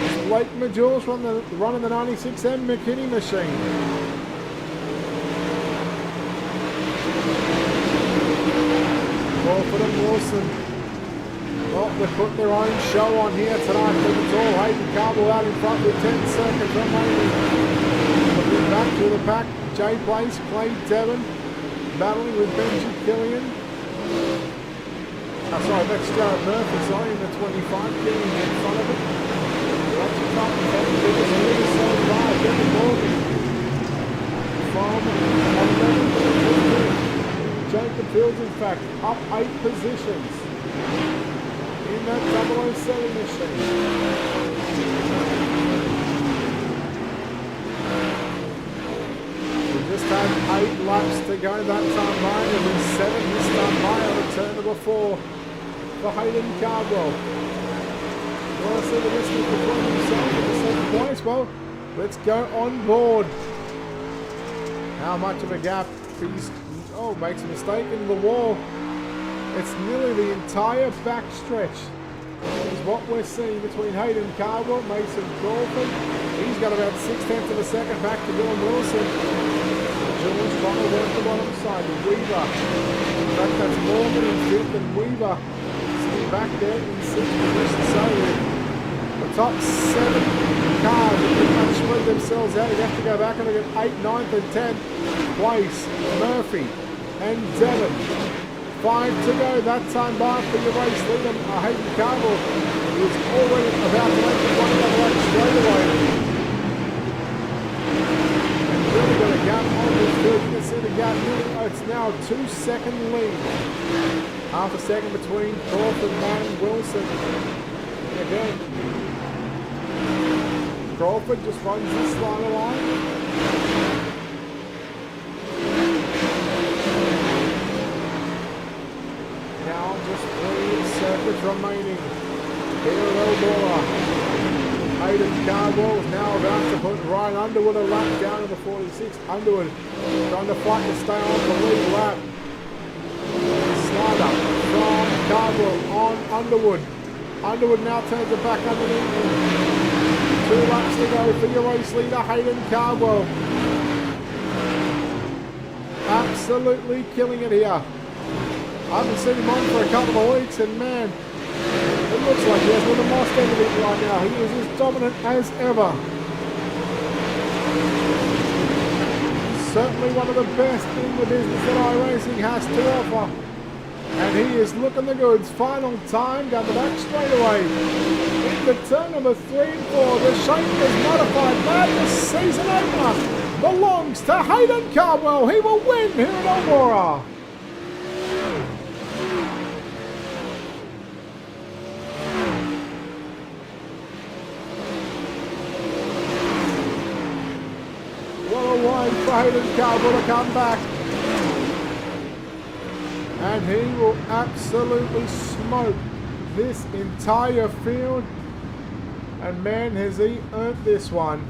It's Blake Majulis running the 96M McKinney machine. Crawford and Wilson. what, they've put their own show on here tonight. But it's all Hayden Cardwell out in front with 10 seconds remaining. Looking back to the pack, Jay Place, Clay Devon, battling with Benji Killian. Sorry, that's Jared Murphy, sorry, in the 25, Killian in front of it. Lots of top 10 biggest leaders so far. Devon Morgan from 11 to 15. Jacob Fields, in fact, up 8 positions in that 007 machine. We just had 8 laps to go that time by, and then 7 this time by on the turn number 4 for Hayden Cardwell. Well, I see the distance between himself and the second place. Well, let's go on board. How much of a gap? He's, makes a mistake in the wall. It's nearly the entire back stretch is what we're seeing between Hayden Cardwell, Mason Crawford. He's got about 6/10 of a second back to Dylan Wilson. Jules trying to work the bottom side. Weaver. In fact, that's Morgan in 5th and Weaver sitting back there in 6th position. So the top 7 cars that pretty much spread themselves out. You have to go back and look at 8th, 9th and 10th place. Murphy and Devon. 5 to go that time by for your race leader, Hayden Cardwell, who is already about to make the 1 lap straight away. And really got a gap on this field. You can see the gap nearly, it's now a 2-second lead. Half a second between Crawford, Mann and Wilson. And again, Crawford just runs this line along. Now just 3 circuits remaining here at Eldora. Hayden Cardwell is now about to put Ryan Underwood a lap down in the 46. Underwood trying to fight to stay on the lead lap. Slider from Cardwell on Underwood. Underwood now turns it back underneath him. 2 laps to go for your race leader, Hayden Cardwell. Absolutely killing it here. I haven't seen him on for a couple of weeks, and man, it looks like he has not lost anything right now. He is as dominant as ever. Certainly one of the best in the business that iRacing has to offer. And he is looking the goods. Final time down the back straightaway. In the turn number 3 and 4, the Shapers Modified Madness season opener belongs to Hayden Cardwell. He will win here at Eldora. Wide for Hayden Cardwell to come back, and he will absolutely smoke this entire field, and man, has he earned this one.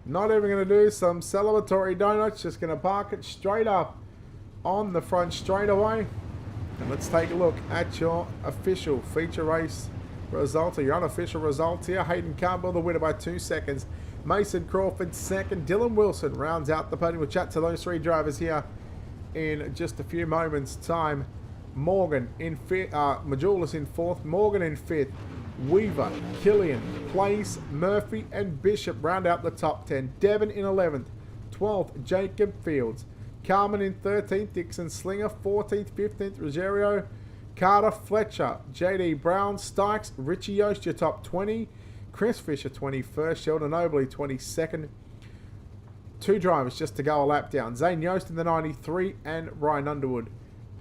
Not even going to do some celebratory donuts, just going to park it straight up on the front straightaway. And let's take a look at your official feature race results, or your unofficial results here. Hayden Cardwell the winner by 2 seconds. Mason Crawford second. Dylan Wilson rounds out the podium. We'll chat to those 3 drivers here in just a few moments' time. Morgan in 5th, Majulis in 4th, Morgan in 5th, Weaver, Killian, Place, Murphy and Bishop round out the top 10. Devon in 11th, 12th, Jacob Fields, Carmen in 13th, Dixon Slinger, 14th, 15th, Rogerio, Carter, Fletcher, JD Brown, Stikes, Richie Yost, your top 20. Chris Fisher, 21st. Sheldon Obley, 22nd. 2 drivers just to go a lap down. Zane Yost in the 93 and Ryan Underwood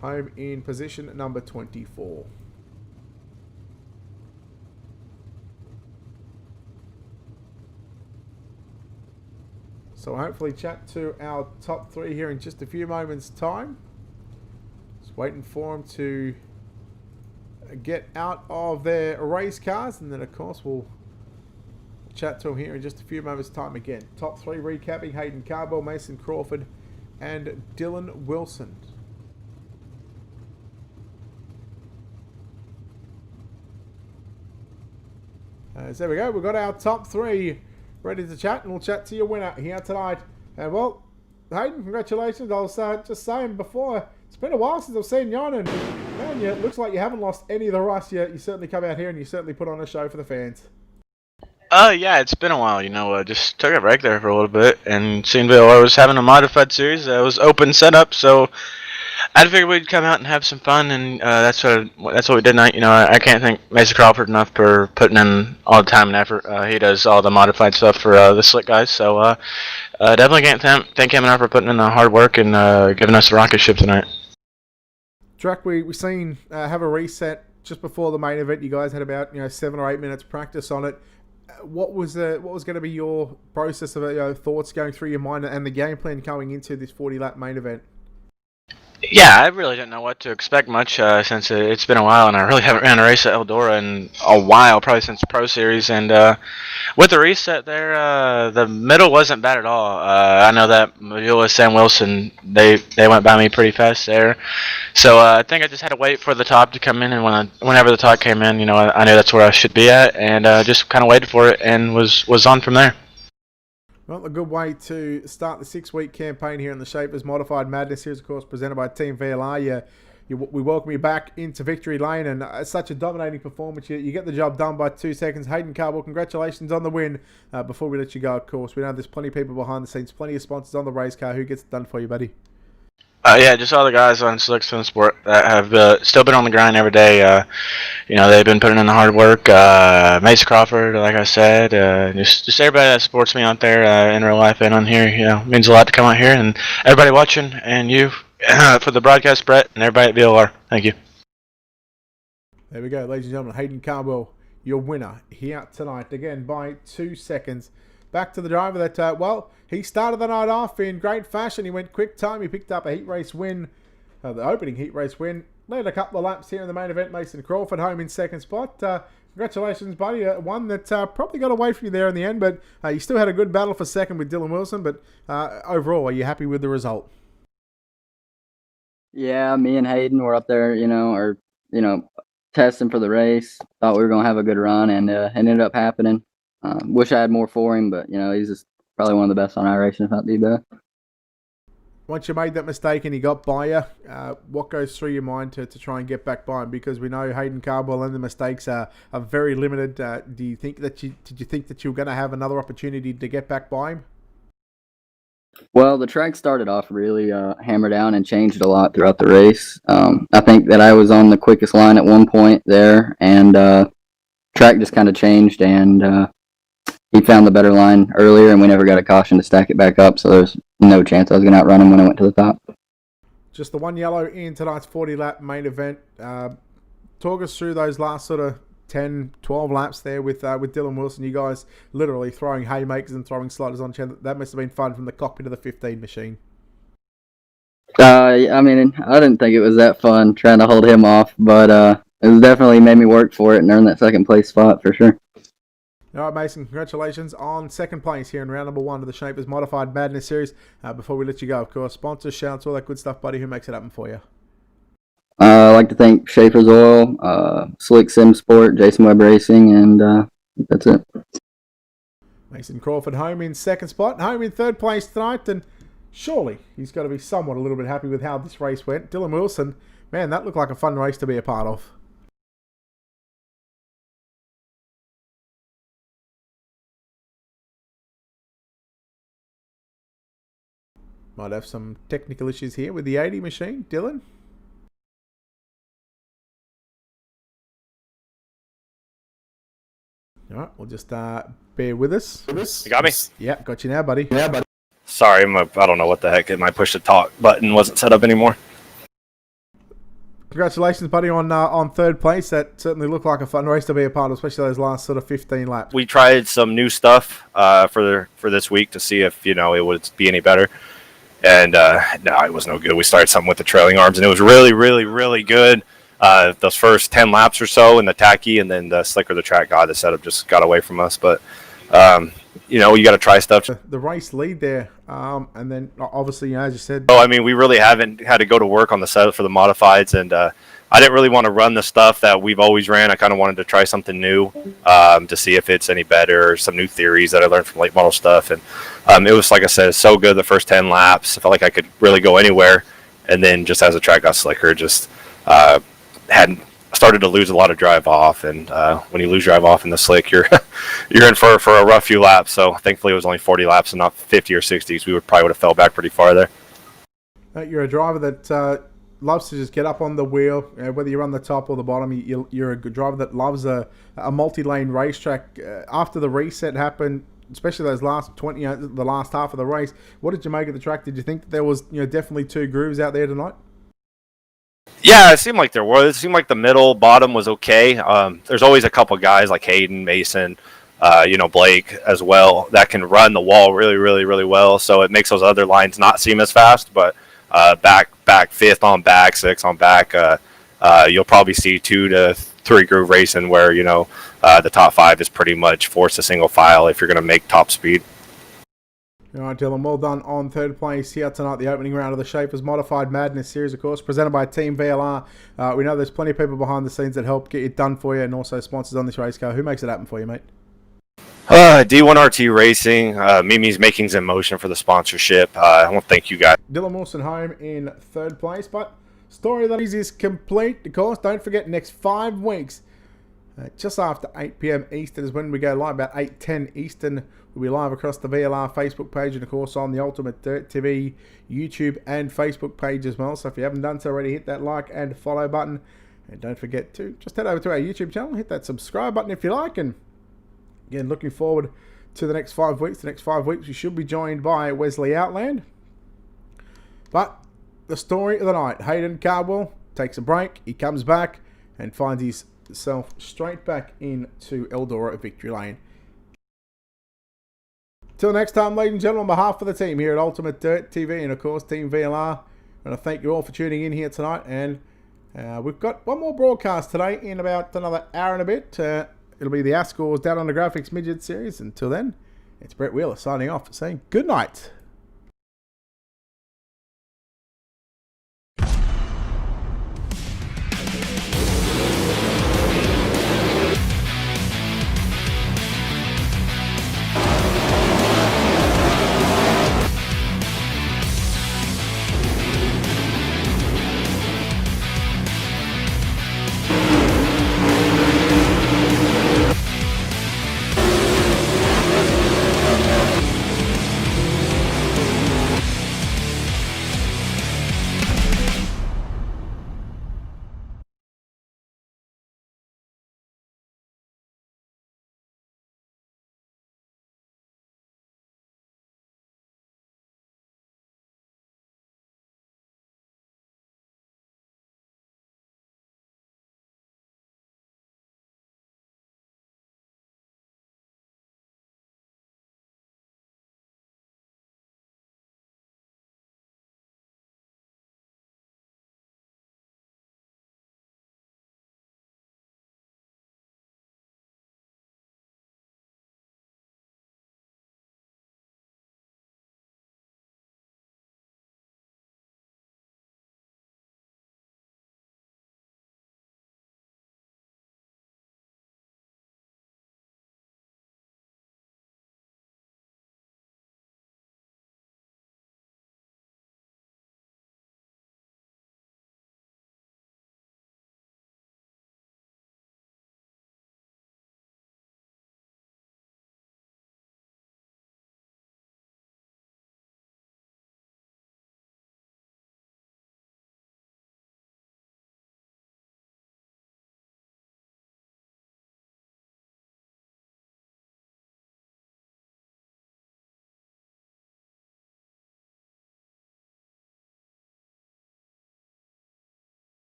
home in position number 24. So hopefully chat to our top 3 here in just a few moments' time. Just waiting for them to get out of their race cars, and then of course we'll chat to him here in just a few moments' time again. Top 3 recapping: Hayden Cardwell, Mason Crawford and Dylan Wilson. So there we go, we've got our top 3 ready to chat, and we'll chat to your winner here tonight. And well, Hayden, congratulations. I was just saying before, it's been a while since I've seen you on, and man, Dylan, it looks like you haven't lost any of the rust yet. You certainly come out here and you certainly put on a show for the fans. Yeah, it's been a while. Just took a break there for a little bit, and seemed I was having a modified series that was open setup, so I figured we'd come out and have some fun, and that's what we did tonight. I can't thank Mason Crawford enough for putting in all the time and effort. He does all the modified stuff for the Slick guys, so definitely can't thank him enough for putting in the hard work and giving us the rocket ship tonight. Drac, we seen have a reset just before the main event. You guys had about 7 or 8 minutes practice on it. What was going to be your process of thoughts going through your mind and the game plan going into this 40-lap main event? Yeah, I really didn't know what to expect much since it's been a while, and I really haven't ran a race at Eldora in a while, probably since Pro Series. And with the reset there, the middle wasn't bad at all. I know that Mavula, Sam Wilson, they went by me pretty fast there. So I think I just had to wait for the top to come in, and whenever the top came in, I knew that's where I should be at, and just kind of waited for it and was on from there. Well, a good way to start the 6-week campaign here in the Shapers Modified Madness Series, of course, presented by Team VLR. We welcome you back into victory lane, and it's such a dominating performance. You get the job done by 2 seconds. Hayden Carwell, congratulations on the win. Before we let you go, of course, we know there's plenty of people behind the scenes, plenty of sponsors on the race car. Who gets it done for you, buddy? Yeah, just all the guys on Slick Swim Sport that have still been on the grind every day. They've been putting in the hard work. Mace Crawford, like I said, just everybody that supports me out there in real life and on here. It means a lot to come out here, and everybody watching, and you for the broadcast, Brett, and everybody at VLR. Thank you. There we go, ladies and gentlemen. Hayden Carwell, your winner here tonight, again by 2 seconds. Back to the driver that, he started the night off in great fashion. He went quick time. He picked up a heat race win, the opening heat race win. Led a couple of laps here in the main event. Mason Crawford home in second spot. Congratulations, buddy. One that probably got away from you there in the end, but you still had a good battle for second with Dylan Wilson. But overall, are you happy with the result? Yeah, me and Hayden were up there, testing for the race. Thought we were going to have a good run, and it ended up happening. Wish I had more for him, but, he's just probably one of the best on iRacing, if not the best. Once you made that mistake and he got by you, what goes through your mind to try and get back by him? Because we know Hayden Carwell and the mistakes are very limited. Did you think that you were going to have another opportunity to get back by him? Well, the track started off really hammered down and changed a lot throughout the race. I think that I was on the quickest line at one point there, and track just kind of changed, and he found the better line earlier, and we never got a caution to stack it back up, so there's no chance I was going to outrun him when I went to the top. Just the one yellow in tonight's 40-lap main event. Talk us through those last sort of 10, 12 laps there with Dylan Wilson. You guys literally throwing haymakers and throwing sliders on each other. That must have been fun from the cockpit of the 15 machine. I didn't think it was that fun trying to hold him off, but it was definitely made me work for it and earn that second place spot for sure. All right, Mason, congratulations on second place here in round number 1 of the Shapers Modified Madness Series. Before we let you go, of course, sponsors, shout-outs, all that good stuff, buddy. Who makes it happen for you? I'd like to thank Schaefer's Oil, Slick Sim Sport, Jason Webb Racing, and that's it. Mason Crawford home in second spot, home in third place tonight, and surely he's got to be somewhat a little bit happy with how this race went. Dylan Wilson, man, that looked like a fun race to be a part of. Might have some technical issues here with the 80 machine. Dylan? All right, we'll just bear with us. You got me? Yeah, got you now, buddy. Sorry, I don't know what the heck. My push to talk button wasn't set up anymore. Congratulations, buddy, on third place. That certainly looked like a fun race to be a part of, especially those last sort of 15 laps. We tried some new stuff for this week to see if it would be any better. And no, it was no good. We started something with the trailing arms, and it was really, really, really good. Those first 10 laps or so in the tacky, and then the slicker the track guy, the setup just got away from us. But, you got to try stuff. The race lead there, and then obviously, as you said. We really haven't had to go to work on the setup for the modifieds, and I didn't really want to run the stuff that we've always ran. I kind of wanted to try something new to see if it's any better, or some new theories that I learned from late model stuff. And it was, like I said, so good the first 10 laps. I felt like I could really go anywhere. And then just as the track got slicker, just had started to lose a lot of drive off, and when you lose drive off in the slick, you're you're in for a rough few laps. So thankfully, it was only 40 laps and not 50 or 60. So we would have fell back pretty far there. You're a driver that loves to just get up on the wheel, whether you're on the top or the bottom. You're a good driver that loves a multi-lane racetrack. After the reset happened, especially those last 20, the last half of the race, what did you make of the track? Did you think that there was definitely two grooves out there tonight? Yeah, it seemed like there was. It seemed like the middle, bottom was okay. There's always a couple guys like Hayden, Mason, Blake as well that can run the wall really, really, really well. So it makes those other lines not seem as fast. But back fifth on back, sixth on back, you'll probably see 2 to 3 groove racing where the top 5 is pretty much forced to single file if you're going to make top speed. All right, Dylan, well done on third place here tonight, the opening round of the Shapers Modified Madness Series, of course, presented by Team VLR. We know there's plenty of people behind the scenes that help get it done for you, and also sponsors on this race car. Who makes it happen for you, mate? D1RT Racing, Mimi's Makings in Motion for the sponsorship. I want to thank you guys. Dylan Wilson home in third place, but story that is complete. Of course, don't forget, next 5 weeks, just after 8 p.m. Eastern is when we go live, about 8:10 Eastern. We'll be live across the VLR Facebook page and, of course, on the Ultimate Dirt TV YouTube and Facebook page as well. So if you haven't done so already, hit that like and follow button. And don't forget to just head over to our YouTube channel, hit that subscribe button if you like. And again, looking forward to the next 5 weeks. The next 5 weeks, we should be joined by Wesley Outland. But the story of the night, Hayden Cardwell takes a break. He comes back and finds himself straight back into Eldora at Victory Lane. Till next time, ladies and gentlemen, on behalf of the team here at Ultimate Dirt TV and, of course, Team VLR, I want to thank you all for tuning in here tonight. And we've got one more broadcast today in about another hour and a bit. It'll be the Ascores Down on the Graphics Midget Series. Until then, it's Brett Wheeler signing off, saying good night.